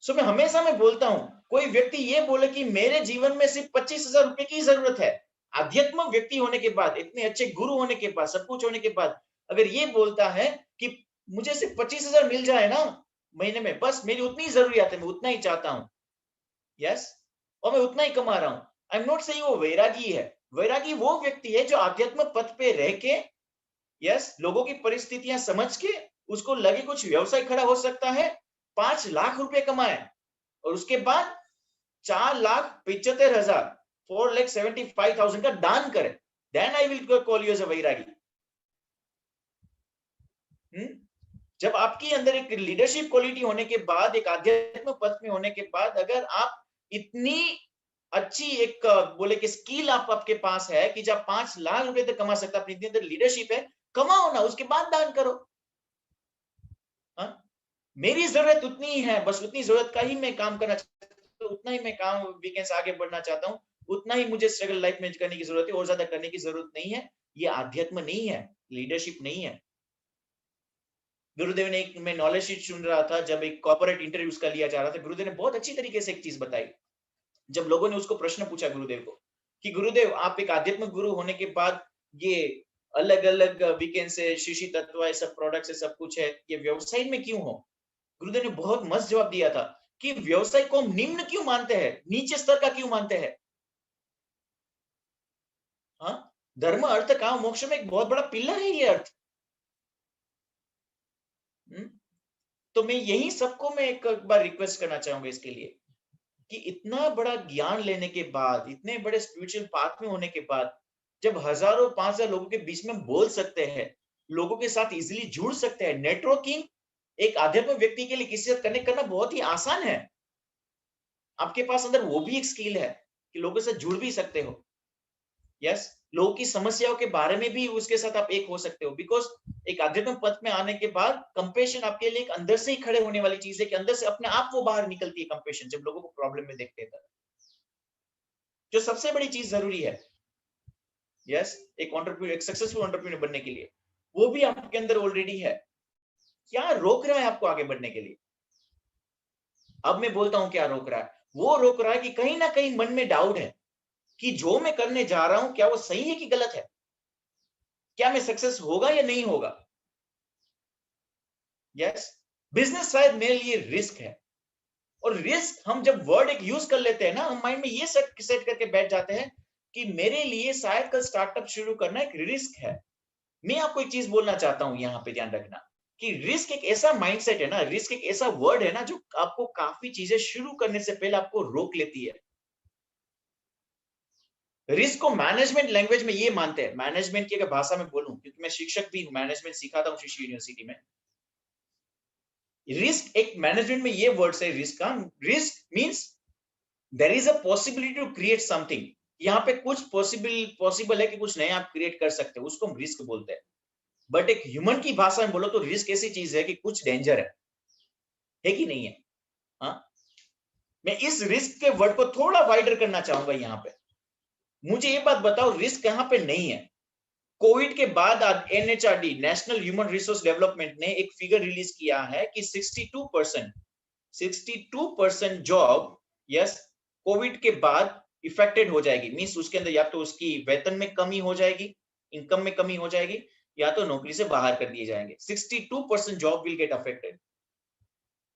सो मैं हमेशा बोलता हूं, कोई व्यक्ति ये बोले कि मेरे जीवन में सिर्फ 25,000 रुपए की जरूरत है, आध्यात्मिक व्यक्ति होने के बाद, इतने अच्छे गुरु होने के बाद, सब कुछ होने के बाद, अगर ये बोलता है कि मुझे सिर्फ 25,000 मिल जाए ना महीने में, बस मेरी उतनी जरूरियात है, मैं उतना ही चाहता हूं। यस, और मैं उतना ही कमा रहा हूं। आई एम नॉट सेइंग वो वैरागी है। वैरागी वो व्यक्ति है जो आध्यात्मिक पथ पे रह के, यस, लोगों की परिस्थितियां समझ के, उसको लगे कुछ व्यवसाय खड़ा हो सकता है, 5 लाख रुपए कमाए और उसके बाद 4,75,000 4,75,000 का दान करे, then I will call you as a वैरागी। जब आपके अंदर एक लीडरशिप क्वालिटी होने के बाद, एक आध्यात्मिक पथ में होने के बाद, अगर आप इतनी अच्छी एक बोले कि स्किल आपके पास है कि जब 5 लाख रुपए तक कमा सकता, अपनी अंदर लीडरशिप है, कमाओ ना, उसके बाद दान करो। मेरी जरूरत उतनी ही है, बस उतनी जरूरत का ही मैं काम करना चाहता हूं, उतना ही मैं काम वीकेंड से आगे बढ़ना चाहता हूं, उतना ही मुझे स्ट्रगल लाइफ में करने की जरूरत है, और ज्यादा करने की जरूरत नहीं है। ये आध्यात्म नहीं है, लीडरशिप नहीं है। गुरुदेव ने एक, मैं नॉलेज शीट सुन रहा था जब एक कॉर्पोरेट इंटरव्यूज का लिया जा रहा था, गुरुदेव ने बहुत अच्छी तरीके से एक चीज बताई। जब लोगों ने उसको प्रश्न पूछा गुरुदेव को कि गुरुदेव आप एक आध्यात्मिक गुरु होने के बाद ये अलग अलग वीकेंड से शिशी तत्व है, सब प्रोडक्ट्स है, सब कुछ है, ये व्यवसाय में क्यों हो? गुरुदेव ने बहुत मस्त जवाब दिया था कि व्यवसाय को हम निम्न क्यों मानते हैं, नीचे स्तर का क्यों मानते हैं? धर्म अर्थ काम मोक्ष में एक बहुत बड़ा पिल्लर है ये अर्थ। तो मैं यही सबको मैं एक बार रिक्वेस्ट करना चाहूंगा इसके लिए कि इतना बड़ा ज्ञान लेने के बाद, इतने बड़े स्पिरिचुअल पाथ में होने के बाद, जब हजारों 5,000 लोगों के बीच में बोल सकते हैं, लोगों के साथ इजीली जुड़ सकते हैं, नेटवर्किंग एक आध्यात्मिक व्यक्ति के लिए किसी से कनेक्ट करना बहुत ही आसान है। आपके पास अंदर वो भी एक स्किल है कि लोगों से जुड़ भी सकते हो। यस, लोगों की समस्याओं के बारे में भी उसके साथ आप एक हो सकते हो, बिकॉज एक आध्यात्मिक पथ में आने के बाद कंपेशन आपके लिए एक अंदर से ही खड़े होने वाली चीज है कि अंदर से अपने आप वो बाहर निकलती है कंपेशन, जब लोगों को प्रॉब्लम में देखते हैं। जो सबसे बड़ी चीज जरूरी है, यस, एक एंटरप्रेन्योर, एक सक्सेसफुल एंटरप्रेन्योर बनने के लिए, वो भी आपके अंदर ऑलरेडी है। क्या रोक रहा है आपको आगे बढ़ने के लिए? अब मैं बोलता हूं क्या रोक रहा है। वो रोक रहा है कि कहीं ना कहीं मन में डाउट है कि जो मैं करने जा रहा हूं क्या वो सही है कि गलत है, क्या मैं सक्सेस होगा या नहीं होगा। यस, बिजनेस शायद मेरे लिए रिस्क है, और रिस्क हम जब वर्ड एक यूज कर लेते हैं ना, हम माइंड में ये सेट करके बैठ जाते हैं कि मेरे लिए शायद कल स्टार्टअप शुरू करना एक रिस्क है। मैं आपको एक चीज बोलना चाहता हूं, यहां पे ध्यान रखना कि रिस्क एक ऐसा माइंडसेट है ना, रिस्क एक ऐसा वर्ड है ना जो आपको काफी चीजें शुरू करने से पहले आपको रोक लेती है। रिस्क को मैनेजमेंट लैंग्वेज में ये मानते हैं, मैनेजमेंट की अगर भाषा में बोलूं, क्योंकि मैं शिक्षक भी हूं, मैनेजमेंट सिखाता हूं शिशु यूनिवर्सिटी में। रिस्क एक मैनेजमेंट में ये वर्ड है रिस्क का, risk means there is a possibility to create something, यहाँ पे कुछ पॉसिबल है कि कुछ नया आप क्रिएट कर सकते हो, उसको हम रिस्क बोलते हैं। बट एक ह्यूमन की भाषा में बोलो तो रिस्क ऐसी चीज है कि कुछ डेंजर है कि नहीं है? हाँ, मैं इस रिस्क के वर्ड को थोड़ा वाइडर करना चाहूंगा यहाँ पे। मुझे ये बात बताओ, रिस्क कहां पे नहीं है? कोविड के बाद एनएचआरडी, नेशनल ह्यूमन रिसोर्स डेवलपमेंट ने एक फिगर रिलीज किया है कि 62% जॉब यस कोविड के बाद इफेक्टेड हो जाएगी। मींस उसके अंदर या तो उसकी वेतन में कमी हो जाएगी, इनकम में कमी हो जाएगी, या तो नौकरी से बाहर कर दिए जाएंगे। 62% जॉब विल गेट अफेक्टेड।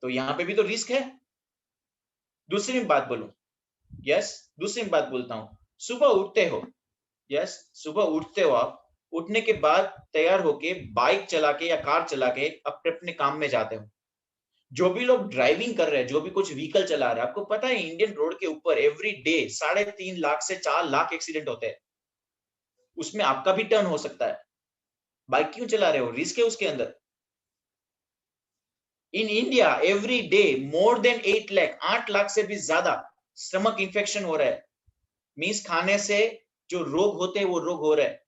तो यहां पे भी तो रिस्क है। दूसरी बात बोलूं, यस दूसरी बात बोलता हूं, सुबह उठते हो, यस सुबह उठते हो आप, उठने के बाद तैयार होके बाइक चला के या कार चला के अपने अपने काम में जाते हो। जो भी लोग ड्राइविंग कर रहे हैं, जो भी कुछ व्हीकल चला रहे हैं, आपको पता है इंडियन रोड के ऊपर एवरी डे 3.5 लाख से 4 लाख एक्सीडेंट होते हैं। उसमें आपका भी टर्न हो सकता है। बाइक क्यों चला रहे हो? रिस्क है उसके अंदर। In India every day more than 8 lakh से भी ज्यादा स्टमक इंफेक्शन हो रहा है। मींस खाने से जो रोग होते हैं वो रोग हो रहे हैं।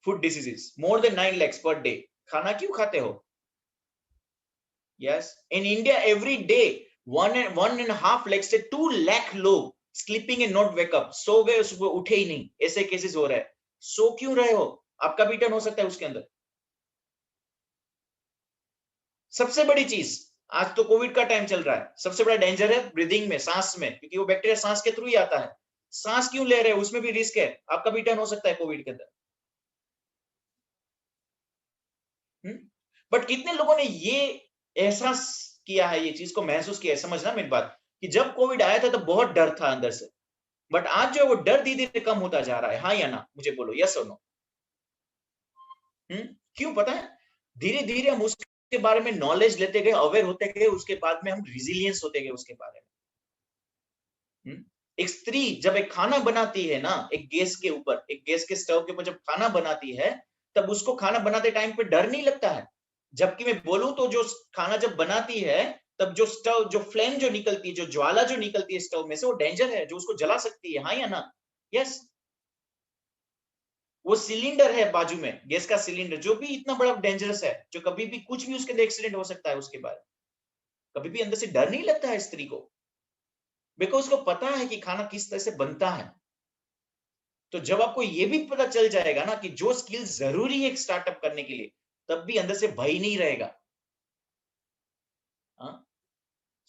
Food diseases more than 9 lakhs per day. खाना क्यों खाते हो? Yes in India every day 1.5 lakh से 2 लाख लोग स्लीपिंग एंड नॉट वेकअप, सो गए सुबह उठे ही नहीं, ऐसे केसेस हो रहे हैं। सो क्यों रहे हो? आपका भी टर्न हो सकता है उसके अंदर। सबसे बड़ी चीज, आज तो कोविड का टाइम चल रहा है, सबसे बड़ा डेंजर है ब्रीदिंग में, सांस में, क्योंकि वो बैक्टीरिया सांस के थ्रू ही आता है। सांस क्यों ले रहे हो? उसमें भी रिस्क है, आपका भी टर्न हो सकता है कोविड के अंदर। बट कितने लोगों ने ये एहसास किया है, ये चीज को महसूस किया है? समझना मेरी बात, कि जब कोविड आया था तो बहुत डर था अंदर से, बट आज जो है वो डर धीरे धीरे कम होता जा रहा है। हाँ या ना? मुझे बोलो, यस और नो। क्यों पता है? धीरे धीरे हम उसके बारे में नॉलेज लेते गए, अवेयर होते गए, उसके बाद में हम रिजिलियंस होते गए उसके बारे में। एक स्त्री जब एक खाना बनाती है ना, एक गैस के ऊपर, एक गैस के स्टोव के ऊपर जब खाना बनाती है, तब उसको खाना बनाते टाइम पे डर नहीं लगता है। जबकि मैं बोलूं तो जो खाना जब बनाती है, तब जो स्टोव, जो फ्लेम जो निकलती है, जो ज्वाला जो निकलती है स्टोव में से, वो डेंजर है, जो उसको जला सकती है। हाँ या ना? यस। वो सिलेंडर है बाजू में, गैस का सिलेंडर, जो भी इतना बड़ा डेंजरस है, जो कभी भी कुछ भी उसके अंदर एक्सीडेंट हो सकता है उसके बाद। कभी भी अंदर से डर नहीं लगता है स्त्री को, बिकॉज उसको पता है कि खाना किस तरह से बनता है। तो जब आपको ये भी पता चल जाएगा ना कि जो स्किल जरूरी है एक स्टार्टअप करने के लिए, तब भी अंदर से भय नहीं रहेगा।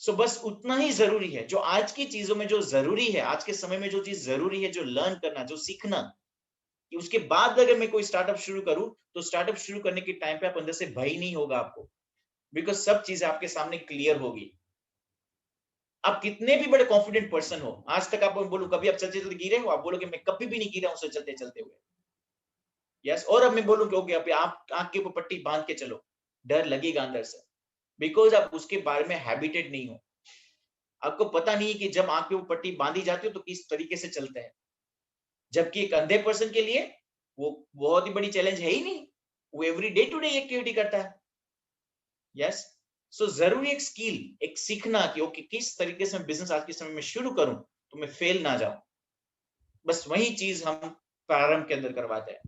सो बस उतना ही जरूरी है, जो आज की चीजों में जो जरूरी है, आज के समय में जो चीज जरूरी है, जो लर्न करना, जो सीखना, कि उसके बाद अगर मैं कोई स्टार्टअप शुरू करूं, तो स्टार्टअप शुरू करने के टाइम पे आप अंदर से भय नहीं होगा आपको, बिकॉज सब चीजें आपके सामने क्लियर होगी। आप कितने भी बड़े कॉन्फिडेंट पर्सन हो, आज तक आप बोलो कभी आप चलते चलते गिरे हो? आप बोलोगे मैं कभी भी नहीं गिरा हूं चलते चलते हुए। यस। और अब मैं बोलूं कि ओके अभी आप आंख के ऊपर पट्टी बांध के चलो, डर लगेगा अंदर से, बिकॉज आप उसके बारे में हैबिटेड नहीं हो। आपको पता नहीं है कि जब आंख के ऊपर पट्टी बांधी जाती हो तो किस तरीके से चलते हैं। जबकि एक अंधे पर्सन के लिए वो बहुत ही बड़ी चैलेंज है ही नहीं, वो every day to day activity करता है। यस। सो जरूरी एक स्किल, एक सीखना कि ओके किस तरीके से मैं बिजनेस आज के समय में शुरू करूं तो मैं फेल ना जाऊं। बस वही चीज हम प्रारंभ के अंदर करवाते हैं।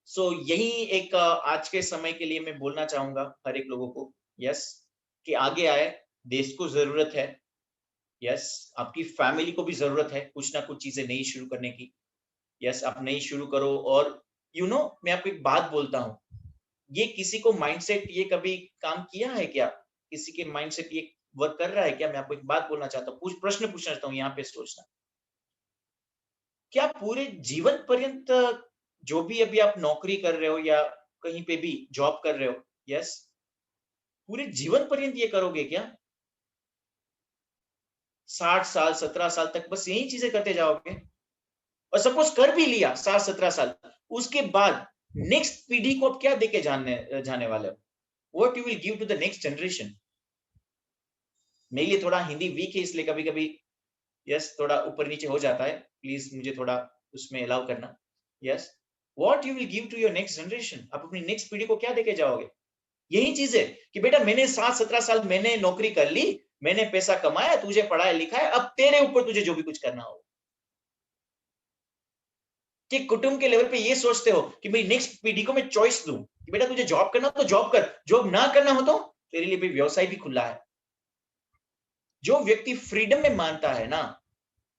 सो यही एक आज के समय के लिए मैं बोलना चाहूंगा हर एक लोगों को, यस, कि आगे आए, देश को जरूरत है। यस, आपकी फैमिली को भी जरूरत है कुछ ना कुछ चीजें नई शुरू करने की। यस, आप नई शुरू करो। और मैं आपको एक बात बोलता हूं, ये किसी को माइंडसेट ये कभी काम किया है क्या? किसी के माइंडसेट ये वर्क कर रहा है क्या? मैं आपको एक बात बोलना चाहता हूँ, कुछ प्रश्न पूछना चाहता हूँ यहाँ पे। सोचना, क्या पूरे जीवन पर्यंत जो भी अभी आप नौकरी कर रहे हो या कहीं पे भी जॉब कर रहे हो, यस, पूरे जीवन पर्यंत ये करोगे क्या? 60 साल 17 साल तक बस यही चीजें करते जाओगे? और सपोज कर भी लिया 60-17 साल, उसके बाद नेक्स्ट पीढ़ी को आप क्या देके जाने वाले हो? What you will give to the next generation? मेरे लिए थोड़ा हिंदी वीक है, इसलिए कभी कभी यस, थोड़ा ऊपर नीचे हो जाता है, प्लीज मुझे थोड़ा उसमें अलाउ करना। Yes, what you will give to your next generation, आप अपनी नेक्स्ट पीढ़ी को क्या देके जाओगे? यही चीज है कि बेटा मैंने 7-17 साल मैंने नौकरी कर ली, मैंने पैसा कमाया, तुझे पढ़ाया लिखाया, अब तेरे ऊपर तुझे जो भी कुछ करना हो। कि कुटुंब के लेवल पे ये सोचते हो कि भाई नेक्स्ट पीढ़ी को मैं चॉइस दूं कि बेटा तुझे जॉब करना हो तो जॉब कर, जॉब ना करना हो तो तेरे लिए भी व्यवसाय भी खुला है। जो व्यक्ति फ्रीडम में मानता है ना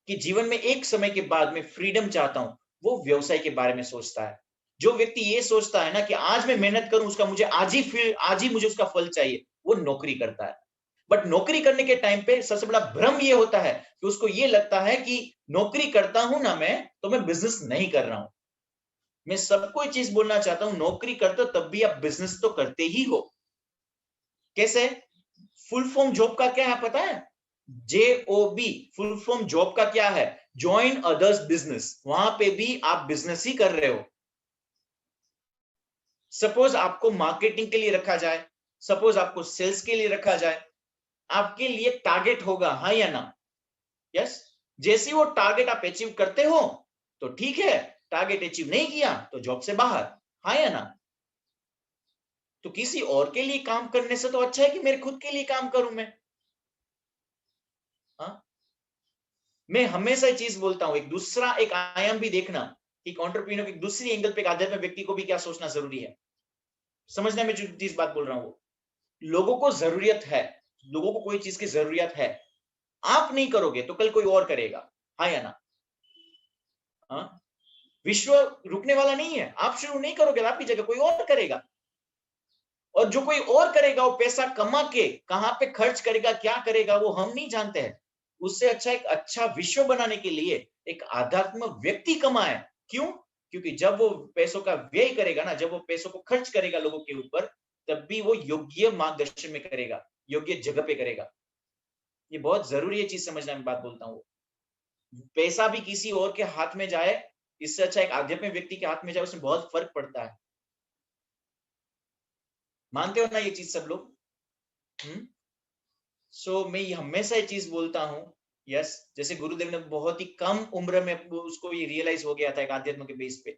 कि जीवन में एक समय के बाद मैं फ्रीडम चाहता हूं, वो व्यवसाय के बारे में सोचता है। जो व्यक्ति ये सोचता है ना कि आज मैं मेहनत करूं, उसका मुझे आज ही मुझे उसका फल चाहिए, वो नौकरी करता है। बट नौकरी करने के टाइम पे सबसे बड़ा भ्रम ये होता है कि उसको ये लगता है कि नौकरी करता हूं ना मैं, तो मैं बिजनेस नहीं कर रहा हूं। मैं सबको ये चीज बोलना चाहता हूं, नौकरी करते हो तब भी आप बिजनेस तो करते ही हो। कैसे? फुल फॉर्म जॉब का क्या है पता है? JOB फुल फॉर्म जॉब का क्या है? Join others business. वहां पे भी आप बिजनेस ही कर रहे हो। सपोज आपको मार्केटिंग के लिए रखा जाए, सपोज आपको सेल्स के लिए रखा जाए, आपके लिए टारगेट होगा, हाँ या ना? यस। जैसे वो टारगेट आप अचीव करते हो तो ठीक है, टारगेट अचीव नहीं किया तो जॉब से बाहर, हाँ या ना? तो किसी और के लिए काम करने से तो अच्छा है कि मेरे खुद के लिए काम करूं मैं। हाँ? मैं हमेशा ये चीज बोलता हूं, एक आयाम भी देखना कि एंटरप्रेन्योर की दूसरी एंगल पे एक आध्यात्मिक व्यक्ति को भी क्या सोचना जरूरी है। समझना मैं जो चीज बात बोल रहा हूं, लोगों को जरूरत है, लोगों को कोई चीज की जरूरत है, आप नहीं करोगे तो कल कोई और करेगा, हाँ या ना? हाँ? विश्व रुकने वाला नहीं है, आप शुरू नहीं करोगे आपकी जगह कोई और करेगा, और जो कोई और करेगा वो पैसा कमा के कहां पे खर्च करेगा, क्या करेगा, वो हम नहीं जानते हैं। उससे अच्छा एक अच्छा विश्व बनाने के लिए एक आध्यात्म व्यक्ति कमाए। क्यों? क्योंकि जब वो पैसों का व्यय करेगा ना, जब वो पैसों को खर्च करेगा लोगों के ऊपर, तब भी वो योग्य मार्गदर्शन में करेगा, योग्य जगह पे करेगा। ये बहुत जरूरी है चीज समझना, मैं बात बोलता हूँ। पैसा भी किसी और के हाथ में जाए, इससे अच्छा एक आध्यात्मिक व्यक्ति के हाथ में जाए, उसमें बहुत फर्क पड़ता है। मानते हो ना ये चीज सब लोग? सो मैं हमेशा ये चीज बोलता हूँ, यस, जैसे गुरुदेव ने बहुत ही कम उम्र में उसको ये रियलाइज हो गया था एक आध्यात्म के बेस पे,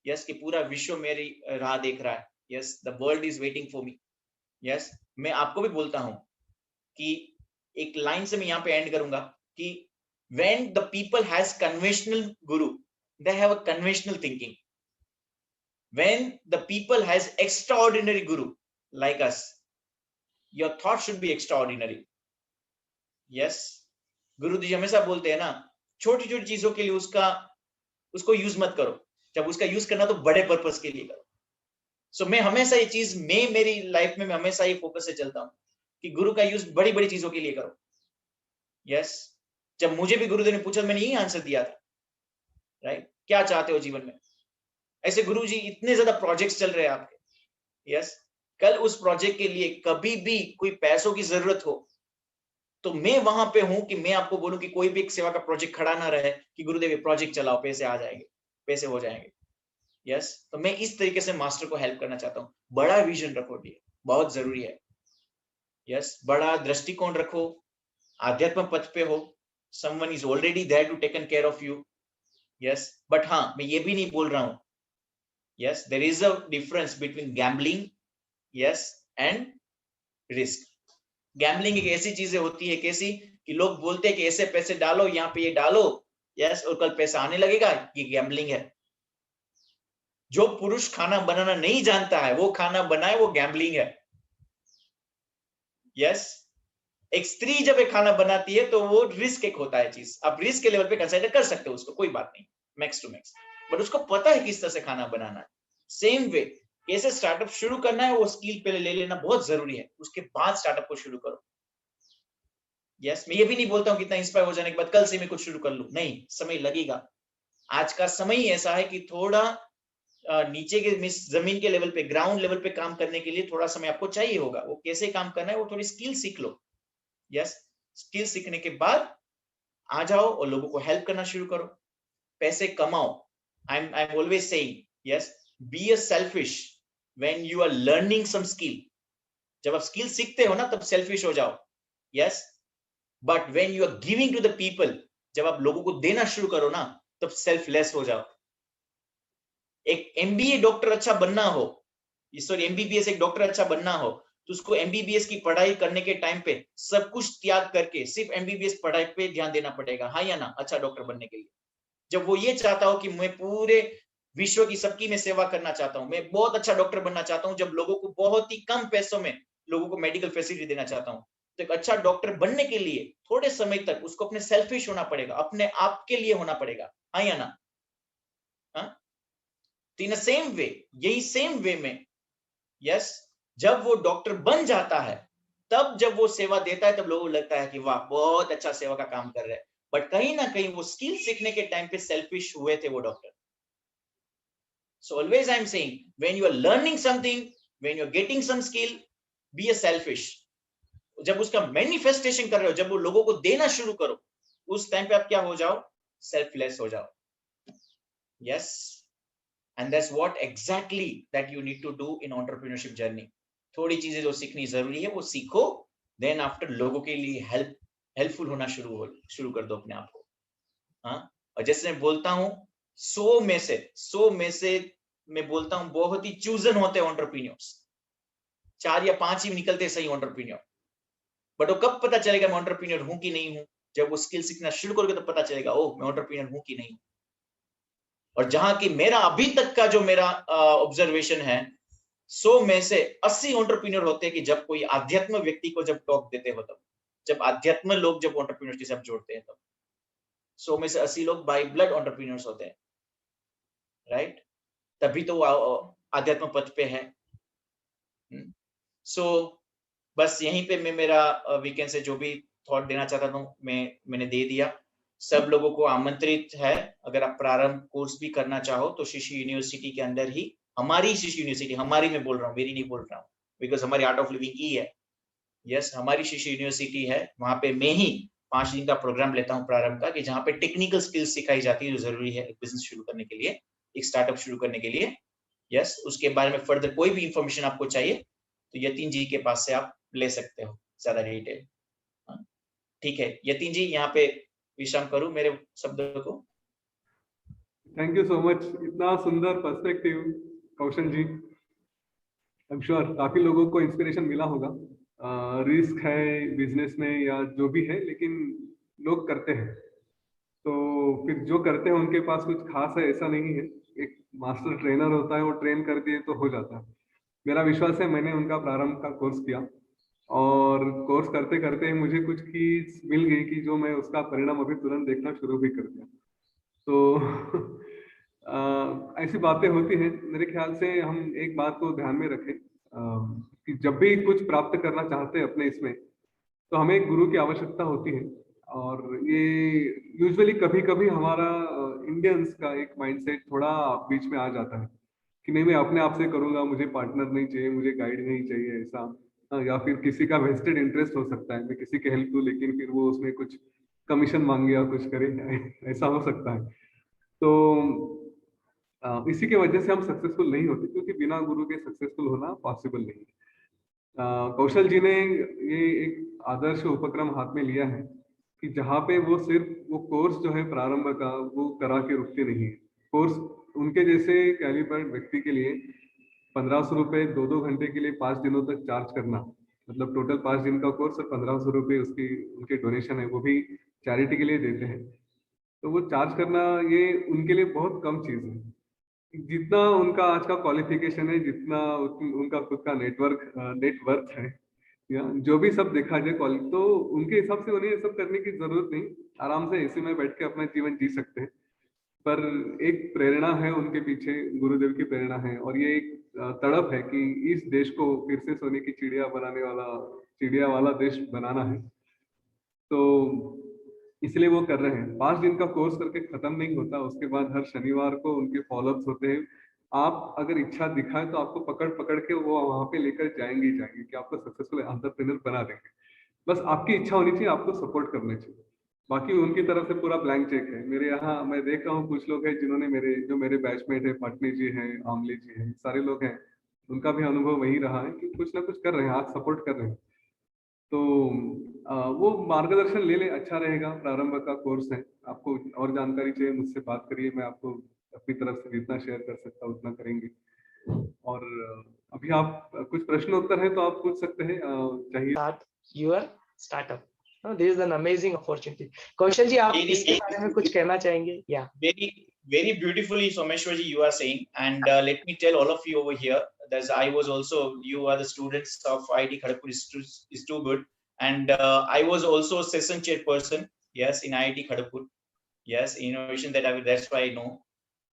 यस, कि पूरा विश्व मेरी राह देख रहा है, yes, the world is waiting for me. Yes, मैं आपको भी बोलता हूँ कि एक लाइन से मैं यहाँ पे एंड करूंगा कि when the people has conventional guru, they have a conventional thinking. When the people has extraordinary guru like us, your thought should be extraordinary. Yes, गुरु जी हमेशा बोलते हैं ना, छोटी छोटी चीजों के लिए उसको यूज मत करो, जब उसका यूज करना तो बड़े पर्पस के लिए करो। सो मैं हमेशा ये चीज मेरी लाइफ में मैं हमेशा ये फोकस से चलता हूँ कि गुरु का यूज बड़ी बड़ी चीजों के लिए करो। यस, जब मुझे भी गुरुदेव ने पूछा मैंने यही आंसर दिया था, राइट, क्या चाहते हो जीवन में? ऐसे गुरु जी इतने ज्यादा प्रोजेक्ट्स चल रहे हैं आपके, यस, कल उस प्रोजेक्ट के लिए कभी भी कोई पैसों की जरूरत हो तो मैं वहां पे हूं कि मैं आपको बोलूं कि कोई भी एक सेवा का प्रोजेक्ट खड़ा ना रहे कि गुरुदेव ये प्रोजेक्ट चलाओ, पैसे आ जाएंगे, पैसे हो जाएंगे। यस, तो मैं इस तरीके से मास्टर को हेल्प करना चाहता हूँ। बड़ा विजन रखो, बहुत जरूरी है। यस, बड़ा दृष्टिकोण रखो, आध्यात्म पथ पे हो, someone is already there to taken care of you. Yes, but हाँ, मैं ये भी नहीं बोल रहा हूं, yes, there is a difference between gambling, yes, and risk. Gambling एक ऐसी चीजें होती है कैसी कि लोग बोलते हैं कि ऐसे पैसे डालो, यहाँ पे ये डालो, यस, और कल पैसा आने लगेगा, ये गैम्बलिंग है। जो पुरुष खाना बनाना नहीं जानता है वो खाना बनाए, वो गैम्बलिंग है। यस, एक स्त्री जब एक खाना बनाती है तो वो रिस्क एक होता है चीज, आप रिस्क के लेवल पे कंसीडर कर सकते हो उसको, कोई बात नहीं, मैक्स टू मैक्स, बट उसको पता है किस तरह से खाना बनाना है। सेम वे कैसे स्टार्टअप शुरू करना है वो स्किल पहले ले लेना बहुत जरूरी है, उसके बाद स्टार्टअप को शुरू करो। यस, मैं ये भी नहीं बोलता हूँ कितना इंस्पायर हो जाने के बाद कल से मैं कुछ शुरू कर लूं, नहीं, समय लगेगा। आज का समय ही ऐसा है कि थोड़ा नीचे के जमीन के लेवल पे, ग्राउंड लेवल पे काम करने के लिए थोड़ा समय आपको चाहिए होगा। वो कैसे काम करना है वो थोड़ी स्किल सीख लो। यस, स्किल सीखने के बाद आ जाओ और लोगों को हेल्प करना शुरू करो, पैसे कमाओ। I am always saying, yes, be a selfish when you are learning some skill. जब आप स्किल सीखते हो ना तब सेल्फिश हो जाओ। Yes, but when you are giving to the people, जब आप लोगों को देना शुरू करो ना, तब सेल्फलेस हो जाओ। एक एमबीए डॉक्टर अच्छा बनना हो, सॉरी एमबीबीएस एक डॉक्टर अच्छा बनना हो, तो उसको एमबीबीएस की पढ़ाई करने के टाइम पे सब कुछ त्याग करके सिर्फ एमबीबीएस पढ़ाई पे ध्यान देना पड़ेगा, हाँ या ना, अच्छा डॉक्टर बनने के लिए। जब वो ये चाहता हो कि मैं पूरे विश्व की सबकी मैं सेवा करना चाहता हूँ, मैं बहुत अच्छा डॉक्टर बनना चाहता हूँ, जब लोगों को बहुत ही कम पैसों में लोगों को मेडिकल फैसिलिटी देना चाहता हूँ, तो एक अच्छा डॉक्टर बनने के लिए थोड़े समय तक उसको अपने सेल्फिश होना पड़ेगा, अपने आप के लिए होना पड़ेगा, हाँ या ना। हाँ, इन सेम वे, यही सेम वे में यस, जब वो डॉक्टर बन जाता है, तब जब वो सेवा देता है, तब लोगों को लगता है कि वाह बहुत अच्छा सेवा का काम कर रहे हैं, बट कहीं ना कहीं वो स्किल सीखने के टाइम पे सेल्फिश हुए थे वो doctor. So always I'm saying, when you are learning something, when you are getting some skill, be a selfish. जब उसका मैनिफेस्टेशन कर रहे हो, जब वो लोगों को देना शुरू करो, उस टाइम पे आप क्या हो जाओ, सेल्फलेस हो जाओ। Yes, and that's what exactly that you need to do in entrepreneurship journey. थोड़ी चीजें जो सीखनी जरूरी है वो सीखो, देन आफ्टर लोगों के लिए हेल्पफुल होना शुरू कर दो अपने आप को। हाँ, और जैसे मैं बोलता हूँ 100 में से मैं बोलता हूँ बहुत ही चूजन होते हैं एंटरप्रेन्योर्स, 4 या 5 ही निकलते सही एंटरप्रेन्योर। बट वो कब पता चलेगा मैं एंटरप्रेन्योर हूं कि नहीं हूं, जब वो स्किल सीखना शुरू करोगे तो पता चलेगा ओ मैं एंटरप्रेन्योर हूं कि नहीं। और जहां की मेरा अभी तक का जो मेरा ऑब्जर्वेशन है, 100 में से 80 एंटरप्रेन्योर होते हैं कि जब कोई आध्यात्म व्यक्ति को जब टॉक देते हो तब, जब आध्यात्म लोग जब एंटरप्रेन्योर के साथ जोड़ते हैं तब 100 में से 80 लोग बाय ब्लड एंटरप्रेन्योर्स होते हैं, राइट? तभी तो आध्यात्म पथ पे है। सो बस यहीं पे मैं मेरा वीकेंड से जो भी थॉट देना चाहता था मैंने दे दिया। सब लोगों को आमंत्रित है, अगर आप प्रारंभ कोर्स भी करना चाहो तो शिशु यूनिवर्सिटी के अंदर ही, हमारी शिशु यूनिवर्सिटी, हमारी मैं बोल रहा हूँ, मेरी नहीं बोल रहा हूँ, बिकॉज हमारी आर्ट ऑफ लिविंग ही है। यस, हमारी शिशु यूनिवर्सिटी है, वहां पे मैं ही 5 दिन का प्रोग्राम लेता हूँ प्रारंभ का, कि जहाँ पे टेक्निकल स्किल्स सिखाई जाती है जो जरूरी है एक बिजनेस शुरू करने के लिए, एक स्टार्टअप शुरू करने के लिए। यस, उसके बारे में फर्दर कोई भी इंफॉर्मेशन आपको चाहिए तो यतीन जी के पास से आप ले सकते हो ज्यादा डिटेल। ठीक है यतीन जी, यहाँ पे विश्राम करूं मेरे शब्दों को। थैंक यू सो मच, इतना सुंदर perspective Kaushal ji. I am sure काफी लोगों को इंस्पिरेशन मिला होगा। रिस्क है बिजनेस में या जो भी है, लेकिन लोग करते हैं, तो फिर जो करते हैं उनके पास कुछ खास है ऐसा नहीं है। एक मास्टर ट्रेनर होता है, वो ट्रेन कर दिए तो हो जाता है। मेरा विश्वास है, मैंने उनका प्रारंभ का कोर्स किया और कोर्स करते करते मुझे कुछ कीज मिल गई कि जो मैं उसका परिणाम अभी तुरंत देखना शुरू भी कर दिया। तो ऐसी बातें होती हैं। मेरे ख्याल से हम एक बात को ध्यान में रखें कि जब भी कुछ प्राप्त करना चाहते हैं अपने इसमें, तो हमें एक गुरु की आवश्यकता होती है। और ये यूजुअली कभी कभी हमारा इंडियंस का एक माइंडसेट थोड़ा बीच में आ जाता है कि नहीं मैं अपने आप से करूंगा, मुझे पार्टनर नहीं चाहिए, मुझे गाइड नहीं चाहिए ऐसा। या फिर किसी का वेस्टेड इंटरेस्ट हो सकता है, मैं किसी की हेल्प दूं लेकिन फिर वो उसमें कुछ कमीशन मांगे या कुछ करे ऐसा हो सकता है। तो इसी के वजह से हम सक्सेसफुल नहीं होते, क्योंकि बिना गुरु के सक्सेसफुल होना पॉसिबल नहीं है। कौशल जी ने ये एक आदर्श उपक्रम हाथ में लिया है कि जहाँ पे वो सिर्फ वो कोर्स जो है प्रारंभ का वो करा के रुकते नहीं है। कोर्स उनके जैसे कैलिबर्ड व्यक्ति के लिए 1500 रुपये 2-2 घंटे के लिए 5 दिनों तक चार्ज करना, मतलब टोटल 5 दिन का कोर्स और 1500 रुपये उसकी उनके डोनेशन है, वो भी चैरिटी के लिए देते हैं। तो वो चार्ज करना ये उनके लिए बहुत कम चीज है। जितना उनका आज का क्वालिफिकेशन है, जितना उनका खुद का नेटवर्थ है, या जो भी सब देखा जाए तो उनके हिसाब से उन्हें ये सब करने की जरूरत नहीं, आराम से एसी में बैठ के अपना जीवन जी सकते हैं। पर एक प्रेरणा है उनके पीछे, गुरुदेव की प्रेरणा है, और ये एक तड़प है कि इस देश को फिर से सोने की चिड़िया वाला देश बनाना है। तो इसलिए वो कर रहे हैं। 5 दिन का कोर्स करके खत्म नहीं होता, उसके बाद हर शनिवार को उनके फॉलोअप्स होते हैं। आप अगर इच्छा दिखाए तो आपको पकड़ पकड़ के वो वहां पे लेकर जाएंगे कि आपको सक्सेसफुल एंटरप्रेन्योर बना देंगे। बस आपकी इच्छा होनी चाहिए, आपको सपोर्ट करना चाहिए। बाकी उनकी तरफ से पूरा ब्लैंक चेक है। मेरे यहाँ मैं देख रहा हूँ कुछ लोग हैं जिन्होंने मेरे बैचमेट है, पाटनी जी हैं, आमले जी हैं, सारे लोग हैं, उनका भी अनुभव वही रहा है कि कुछ ना कुछ कर रहे हैं, आप सपोर्ट कर रहे हैं। तो वो मार्गदर्शन ले ले, अच्छा रहेगा। प्रारंभ का कोर्स है, आपको और जानकारी चाहिए मुझसे बात करिए, मैं आपको अपनी तरफ से जितना शेयर कर सकता हूँ उतना करेंगे। और अभी आप कुछ प्रश्न उत्तर है तो आप पूछ सकते हैं, चाहिए। Start your startup. No, this is an amazing opportunity. कौशल जी, आप इसके बारे में कुछ कहना चाहेंगे? Yeah. Very beautifully, Someshwar ji, you are saying, and let me tell all of you over here that I was also, you are the students of IIT Kharagpur is too good, and I was also a session chairperson, yes, in IIT Kharagpur, yes, innovation that that's why I know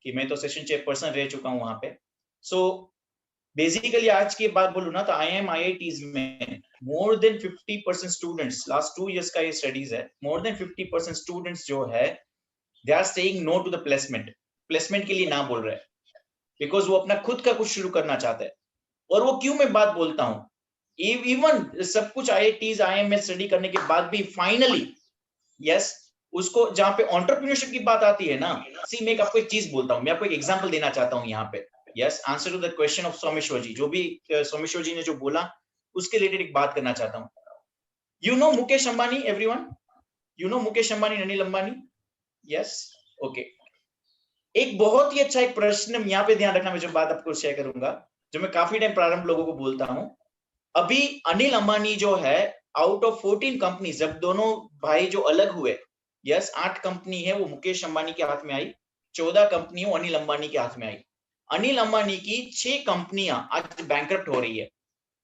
कि मैं तो session chairperson रह चुका हूँ वहां पे। So basically आज की बात बोलूँ ना तो IITs में more than 50% students, last 2 years का ये स्टडीज है, मोर देन 50% स्टूडेंट्स जो है they are saying no to the placement के लिए ना बोल रहे हैं, बिकॉज वो अपना खुद का कुछ शुरू करना चाहते हैं। और वो क्यों मैं बात बोलता हूँ, इवन सब कुछ IITs IIM स्टडी करने के बाद भी फाइनली यस उसको जहां पे एंटरप्रेन्योरशिप की बात आती है ना, सी मैं आपको एक चीज बोलता हूँ, मैं आपको एक एग्जांपल देना चाहता हूँ यहाँ पे। Yes, answer to the question of Someshwar ji, जो भी सोमेश्वर जी ने जो बोला उसके रिलेटेड एक बात करना चाहता हूँ। You know Mukesh Ambani, everyone you know Mukesh Ambani, Anil Ambani? Yes, okay. एक बहुत ही अच्छा एक प्रश्न यहाँ पे ध्यान रखना, मैं जो बात आपको शेयर करूंगा, जो मैं काफी टाइम प्रारंभ लोगों को बोलता हूँ। अभी अनिल अंबानी जो है, आउट ऑफ 14 कंपनी, जब दोनों भाई जो अलग हुए, यस 8 कंपनी है वो मुकेश अंबानी के हाथ में आई, 14 कंपनी वो अनिल अंबानी के हाथ में आई। अनिल अंबानी की 6 कंपनियां आज बैंकरप्ट हो रही है,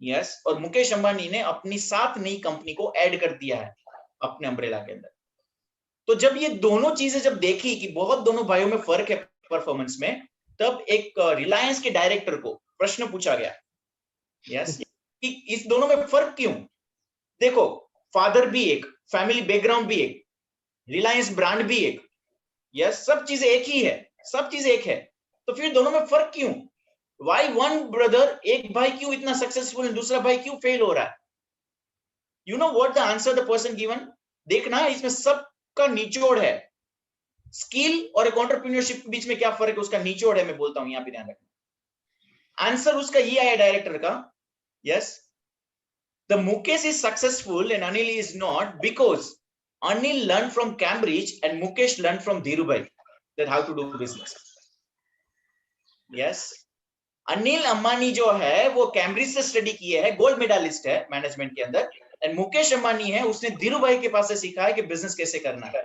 यस, और मुकेश अंबानी ने अपनी 7 नई कंपनी को ऐड कर दिया है अपने अम्ब्रेला के अंदर। तो जब ये दोनों चीजें जब देखी कि बहुत दोनों भाइयों में फर्क है परफॉर्मेंस में, तब एक रिलायंस के डायरेक्टर को प्रश्न पूछा गया, यस, कि इस दोनों में फर्क क्यों? देखो, फादर भी एक, फैमिली बैकग्राउंड भी एक, रिलायंस ब्रांड भी एक, यस, सब चीजें एक ही है, सब चीजें एक है, तो फिर दोनों में फर्क क्यों? वाई वन ब्रदर, एक भाई क्यों इतना सक्सेसफुल, दूसरा भाई क्यों फेल हो रहा है? You know what the answer the person given? देखना, इसमें सबका निचोड़ है। स्किल और एक एंटरप्रेन्योरशिप के बीच में क्या फर्क है, उसका निचोड़ है, मैं बोलता हूं, यहां पे ध्यान रखना। आंसर उसका ये आया डायरेक्टर का, yes, the Mukesh is successful and Anil is not because Anil learned from Cambridge and Mukesh learned from Dhirubhai that how to do business. Yes, Anil Ambani जो है वो कैम्ब्रिज से स्टडी किए है, गोल्ड मेडलिस्ट है मैनेजमेंट के अंदर, एंड मुकेश अंबानी है उसने धीरूभाई के पास से सीखा है कि बिजनेस कैसे करना है।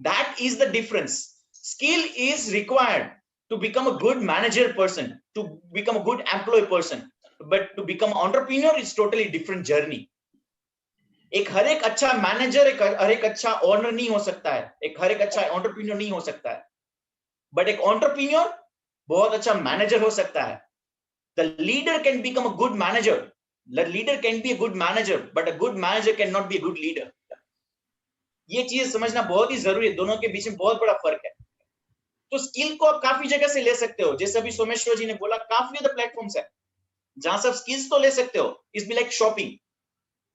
That is the difference. Skill is required to become a good manager person, to become a good employee person, but to become an entrepreneur is totally different journey. एक हर एक अच्छा मैनेजर, एक हर एक अच्छा ओनर नहीं हो सकता है, एक हर एक अच्छा एंटरप्रेन्योर नहीं हो सकता है, बट एक एंटरप्रेन्योर बहुत अच्छा मैनेजर हो सकता है। The leader can become a good manager, the leader can be a good manager, but a good manager can not be a good leader. ये चीज समझना बहुत ही जरूरी है, दोनों के बीच में बहुत बड़ा फर्क है। तो स्किल को आप काफी जगह से ले सकते हो, जैसे अभी सोमेश्वर जी ने बोला, काफी ज्यादा प्लेटफॉर्म्स है जहां से आप स्किल्स तो ले सकते हो, it's be like shopping,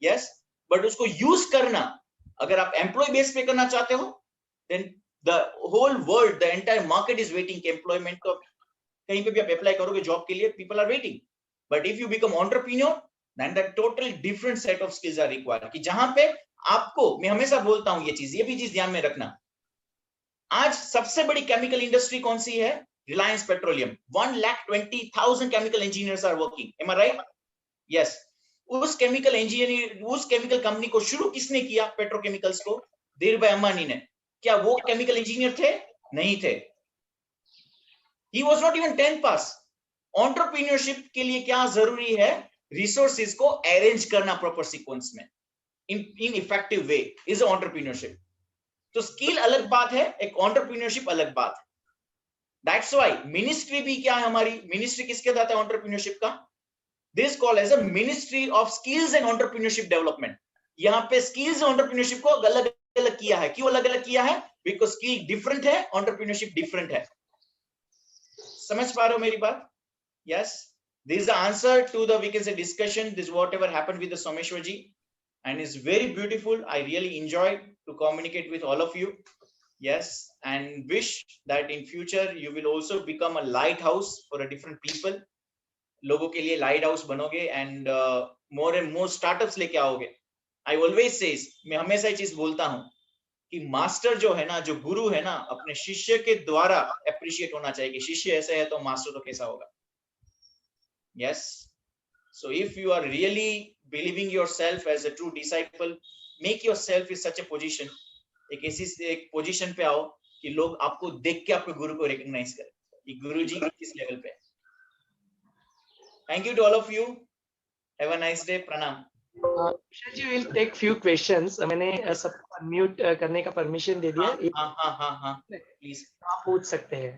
yes, but उसको यूज करना, अगर आप एम्प्लॉय बेस पे करना चाहते हो, then the whole world, the entire market is waiting. Employment को कहीं पे भी आप अप्लाई करोगे जॉब के लिए, people are waiting, but if you become entrepreneur then the total different set of skills are required, कि जहां पे आपको, मैं हमेशा बोलता हूं ये भी चीज ध्यान में रखना। आज सबसे बड़ी केमिकल इंडस्ट्री कौन सी है? Reliance Petroleum. 1,20,000 chemical engineers are working, am I right? Yes. उस केमिकल इंजीनियर, उस केमिकल कंपनी को शुरू किसने किया? पेट्रोकेमिकल्स को धीरूभाई अंबानी ने। क्या वो केमिकल इंजीनियर थे? नहीं थे। He was not even 10th pass. Entrepreneurship के लिए क्या जरूरी है? रिसोर्सेज को अरेंज करना प्रॉपर सीक्वेंस में, in effective way is entrepreneurship. तो स्किल अलग बात है, एक एंटरप्रेन्योरशिप अलग बात है। दैट्स व्हाई मिनिस्ट्री भी क्या है हमारी? मिनिस्ट्री किसके साथ है एंटरप्रेन्योरशिप का? This call as a Ministry of Skills and Entrepreneurship Development. यहाँ पे स्किल्स और एंटरप्रेन्योरशिप को अलग अलग किया है। क्यों अलग अलग किया है? बिकॉज स्किल डिफरेंट है, एंटरप्रेन्योरशिप डिफरेंट है। समझ पा रहे हो मेरी बात? Yes, this is the answer to the, we can say, discussion, this whatever happened with the Someshwar ji, and is very beautiful. I really enjoy to communicate with all of you, yes, and wish that in future you will also become a lighthouse for a different people. लोगों के लिए light house बनोगे, and more and more startups लेके आओगे, I always says, मैं हमेशा ये चीज बोलता हूं कि मास्टर जो है ना, जो गुरु है ना, अपने शिष्य के द्वारा अप्रिशिएट होना चाहिए कि शिष्य ऐसे है तो मास्टर तो कैसा होगा. Yes, so if you are really believing yourself as a true disciple, make yourself in such a position, एक ऐसी एक पोजीशन पे आओ कि लोग आपको देख के आपके गुरु को रिकॉग्नाइज करें कि गुरु जी किस लेवल पे है. Thank you to all of you, have a nice day, प्रणाम. Kushal ji will take few questions. मैंने सबको अनम्यूट करने का परमिशन दे दिया. हाँ, प्लीज आप पूछ सकते हैं.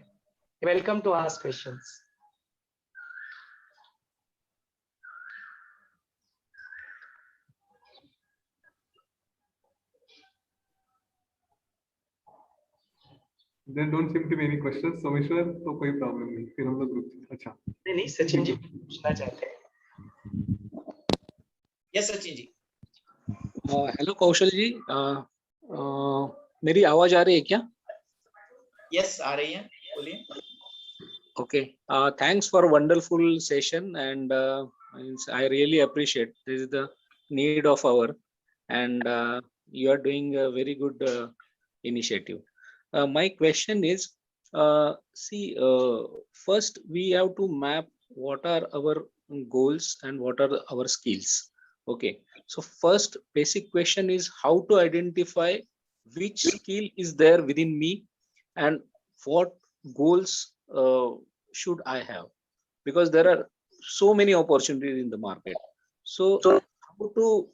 Welcome to ask questions. There don't seem to be any questions. Someshwar, तो कोई प्रॉब्लम नहीं, फिर हम लोग ग्रुप. अच्छा, नहीं, सचिन जी पूछना चाहते हैं. यस सचिन जी. हेलो कौशल जी, मेरी आवाज आ रही है क्या? यस, आ रही है, बोलिए. Okay, thanks for a wonderful session, and I really appreciate. This is the need of our, and you are doing a very good initiative. My question is, first we have to map what are our goals and what are our skills. Okay, so first basic question is how to identify which skill is there within me and what goals should I have, because there are so many opportunities in the market. So how to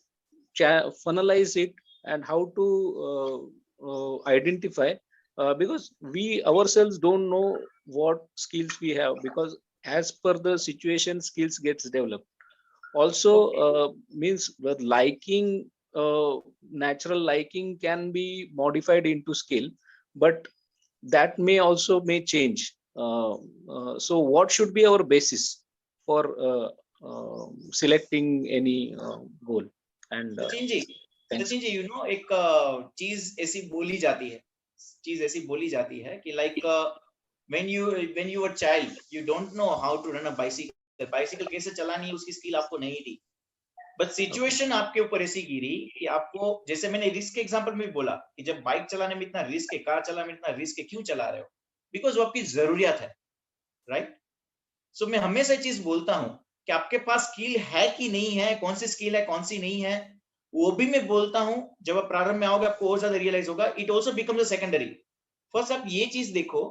funnelize it and how to identify, because we ourselves don't know what skills we have, because as per the situation skills gets developed. Also means the liking, natural liking can be modified into skill, but that may also may change. So what should be our basis for selecting any goal? And Sachin ji, you know, एक चीज ऐसी बोली जाती है कि like when you were child, you don't know how to run a bicycle कैसे चलानी है, उसकी स्किल आपको नहीं थी. बट सिचुएशन आपके ऊपर ऐसी गिरी कि आपको, जैसे मैंने रिस्क के एग्जांपल में भी बोला कि जब बाइक चलाने में इतना रिस्क है, कार चलाने में इतना रिस्क है, क्यों चला रहे हो? बिकॉज वो आपकी जरूरियत है, राइट? सो मैं हमेशा ये चीज बोलता हूं कि आपके पास स्किल है कि नहीं है, कौन सी स्किल है, कौन सी नहीं है, वो भी मैं बोलता हूं. जब आप प्रारंभ में आओगे आपको और ज्यादा रियलाइज होगा. It also becomes a secondary. First आप ये चीज देखो,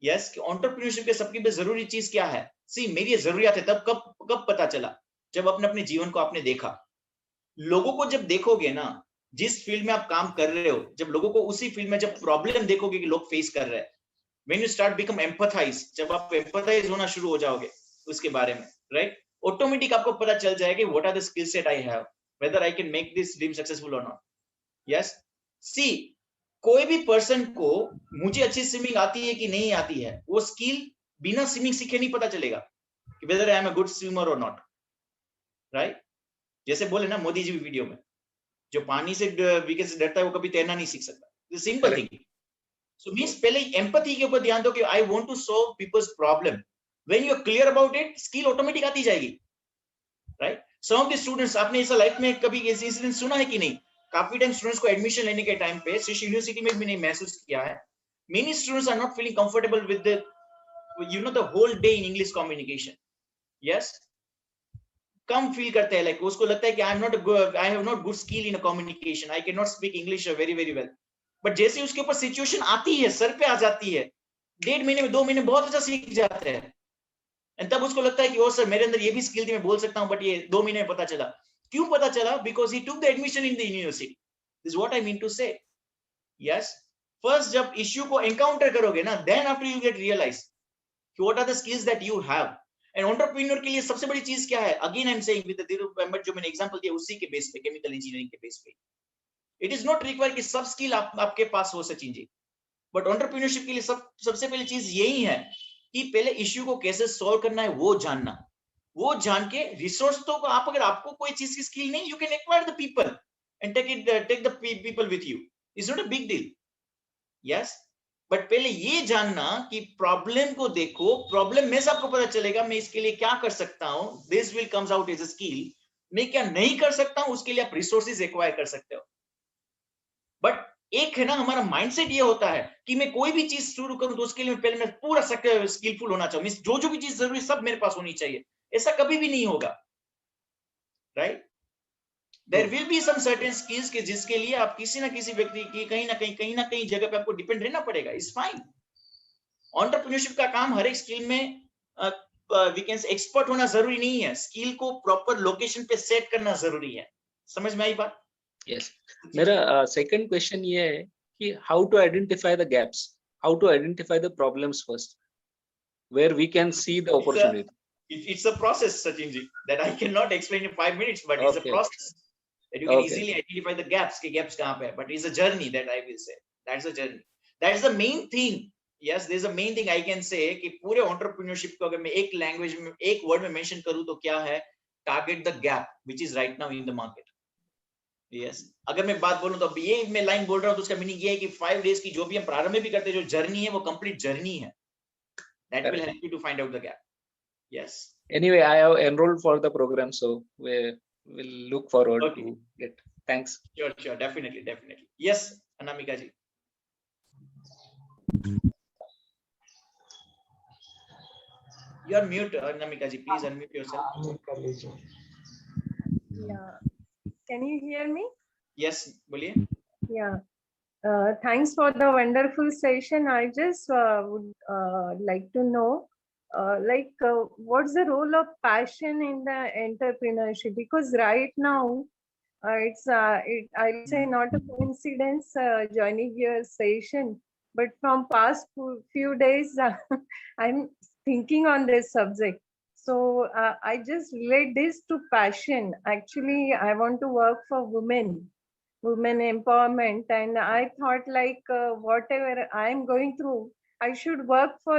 यस, कि एंटरप्रेन्योरशिप के सबकी जरूरी चीज क्या है. सी, मेरी जरूरियत है. तब कब पता चला? जब अपने जीवन को आपने देखा. लोगों को जब देखोगे ना, जिस फील्ड में आप काम कर रहे हो, जब लोगों को उसी फील्ड में जब प्रॉब्लम देखोगे कि लोग फेस कर रहे हैं, when you start become empathize, जब आप empathize होना शुरू हो जाओगे उसके बारे में, right, ऑटोमेटिक आपको पता चल जाएगा what are the skill set I have, whether I can make this dream successful or not. Yes, see, कोई भी पर्सन को मुझे अच्छी स्विमिंग आती है कि नहीं आती है, वो स्किल बिना स्विमिंग सीखे नहीं पता चलेगा कि whether I am a good swimmer or not, right? जैसे बोले ना मोदी जी वीडियो में, जो पानी से वीके से डरता है वो कभी तैरना नहीं सीख सकता. Simple thing. So means पहले एम्पैथी के ऊपर ध्यान दो कि I want to solve people's problem. When you are clear about it, skill automatic आती जाएगी, right? Some of the students, आपने ऐसा लाइफ में कभी ऐसे इंसिडेंट सुना है कि नहीं? काफी टाइम स्टूडेंट्स को एडमिशन लेने के टाइम पे, शिश यूनिवर्सिटी में भी नहीं महसूस किया है, many students are not feeling comfortable with the, you know, the whole day in English communication. Yes, come feel करते हैं, लाइक उसको लगता है कि I have not good skill in communication, I cannot speak English very very well. But जैसे उसके ऊपर situation आती है, सर पे आ जाती है, 1.5 महीने में 2 महीने बहुत अच्छा सीख जाते हैं, एंड तब उसको लगता है कि ओ सर, मेरे अंदर ये भी स्किल थी, मैं बोल सकता हूं, बट ये 2 महीने में पता चला. क्यों पता चला? Because he took the admission in the university. This what I mean to say. Yes, first जब इश्यू को एनकाउंटर करोगे ना, then after you get realise कि what are the skills that you have. And entrepreneur के लिए सबसे बड़ी चीज क्या है? Again I am saying with the जो मैंने एग्जांपल दिया उसी के बेस पे, केमिकल इंजीनियरिंग के बेस पे, इट इज नॉट रिक्वायर्ड कि सब स्किल आपके पास हो सचिन जी. बट एंटरप्रेन्योरशिप के लिए सबसे पहली चीज यही है कि पहले इश्यू को कैसे सॉल्व करना है वो जानना. वो जान के रिसोर्स तो आप, अगर आपको कोई चीज की स्किल नहीं, you can acquire the people and take the people with you. It's not a big deal. Yes, but पहले ये जानना कि प्रॉब्लम को देखो, प्रॉब्लम में से आपको पता चलेगा मैं इसके लिए क्या कर सकता हूं, this will comes out as a skill. मैं क्या नहीं कर सकता हूं, उसके लिए आप रिसोर्सेज एक्वायर कर सकते हो। बट एक है ना, हमारा माइंडसेट ये होता है कि मैं कोई भी चीज शुरू करूं तो उसके लिए पहले मैं पूरा स्किलफुल होना चाहिए, जो जो भी चीज जरूरी सब मेरे पास होनी चाहिए। ऐसा कभी भी नहीं होगा, right? There will be some certain skills के जिसके लिए आप किसी ना किसी व्यक्ति की कहीं ना कहीं जगह पे आपको डिपेंड रहना पड़ेगा। It's fine. एंटरप्रेन्योरशिप का काम हर एक स्किल में वी कैन से एक्सपर्ट होना जरूरी नहीं है, स्किल को प्रॉपर लोकेशन पे सेट करना जरूरी है। समझ में आई बात? यस, मेरा सेकंड क्वेश्चन ये है कि how to identify the gaps, how to identify the problems first, where we can see the opportunity. It's a process, Sachin ji, that I cannot explain in 5 minutes, but it's a process that you can easily identify the gaps. कि gaps कहाँ पे है, but it's a journey that I will say. That's a journey. That's the main thing. Yes, there's a main thing I can say कि पूरे entrepreneurship को अगर मैं एक language में, एक word में mention करूँ तो क्या है? Target the gap which is right now in the market. Yes. अगर मैं बात बोलूँ तो अब ये मैं लाइन बोल रहा हूँ तो उसका मीनिंग ये है कि 5 days की जो भी हम प्रारंभ में भी करते हैं, जो जर्नी है वो कंप्लीट जर्नी है। That will help you to find out the gap. Yes. Anyway, I have enrolled for the program, so we will look forward to it. Thanks. Sure, definitely. Yes, Anamika ji. You are mute, Anamika ji. Please unmute yourself. Yeah. Can you hear me? Yes, boliye. Yeah. Thanks for the wonderful session. I just would like to know, what's the role of passion in the entrepreneurship? Because right now, I'll say not a coincidence joining your session, but from past few days, I'm thinking on this subject. So I just relate this to passion. Actually, I want to work for women empowerment, and I thought whatever I'm going through, I should work for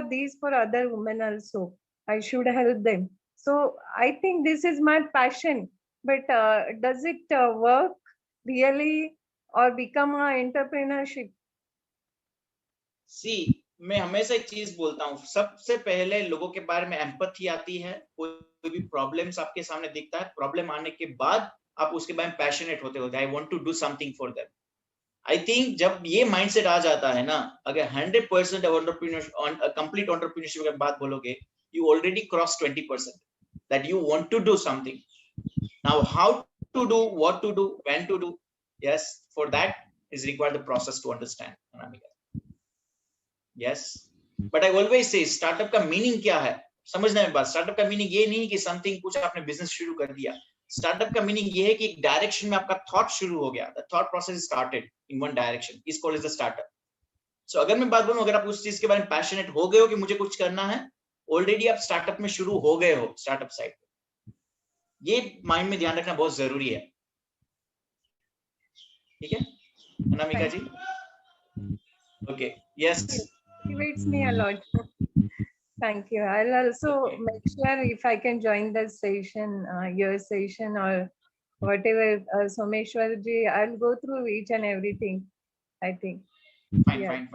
other women also. I should help them. So I think this is my passion. But does it work really or become an entrepreneurship? See, मैं हमेशा एक चीज बोलता हूँ, सबसे पहले लोगों के बारे में एम्पैथी आती है। कोई भी प्रॉब्लम्स आपके सामने दिखता है, प्रॉब्लम आने के बाद आप उसके बारे में पैशनेट होते हो, I want to do something for them. I think जब ये माइंडसेट आ जाता है ना, अगर 100% कंप्लीट एंटरप्रेन्योरशिप की बात बोलोगे, you already cross 20% that you want to do something. Now how to do, what to do, when to do, yes, for that is required the process to understand, Anamika. Yes, but I always say startup का meaning क्या है, समझना है बात। Startup का meaning ये नहीं कि समथिंग कुछ आपने बिजनेस शुरू कर दिया। स्टार्टअप का मीनिंग ये है कि एक डायरेक्शन में आपका थॉट शुरू हो गया, the thought process started in one direction, is called as the startup. So अगर मैं बात बोलूं, अगर आप उस चीज के बारे में पैशनेट हो गए हो कि मुझे कुछ करना है, ऑलरेडी आप स्टार्टअप में शुरू हो गए हो, स्टार्टअप साइड पे। ये माइंड में ध्यान रखना बहुत जरूरी है। ठीक है Anamika ji? Okay, yes, Motivates me a lot. Thank you. I'll also make sure if I can join the session, your session or whatever. Someshwar ji, I'll go through each and everything, I think. Fine.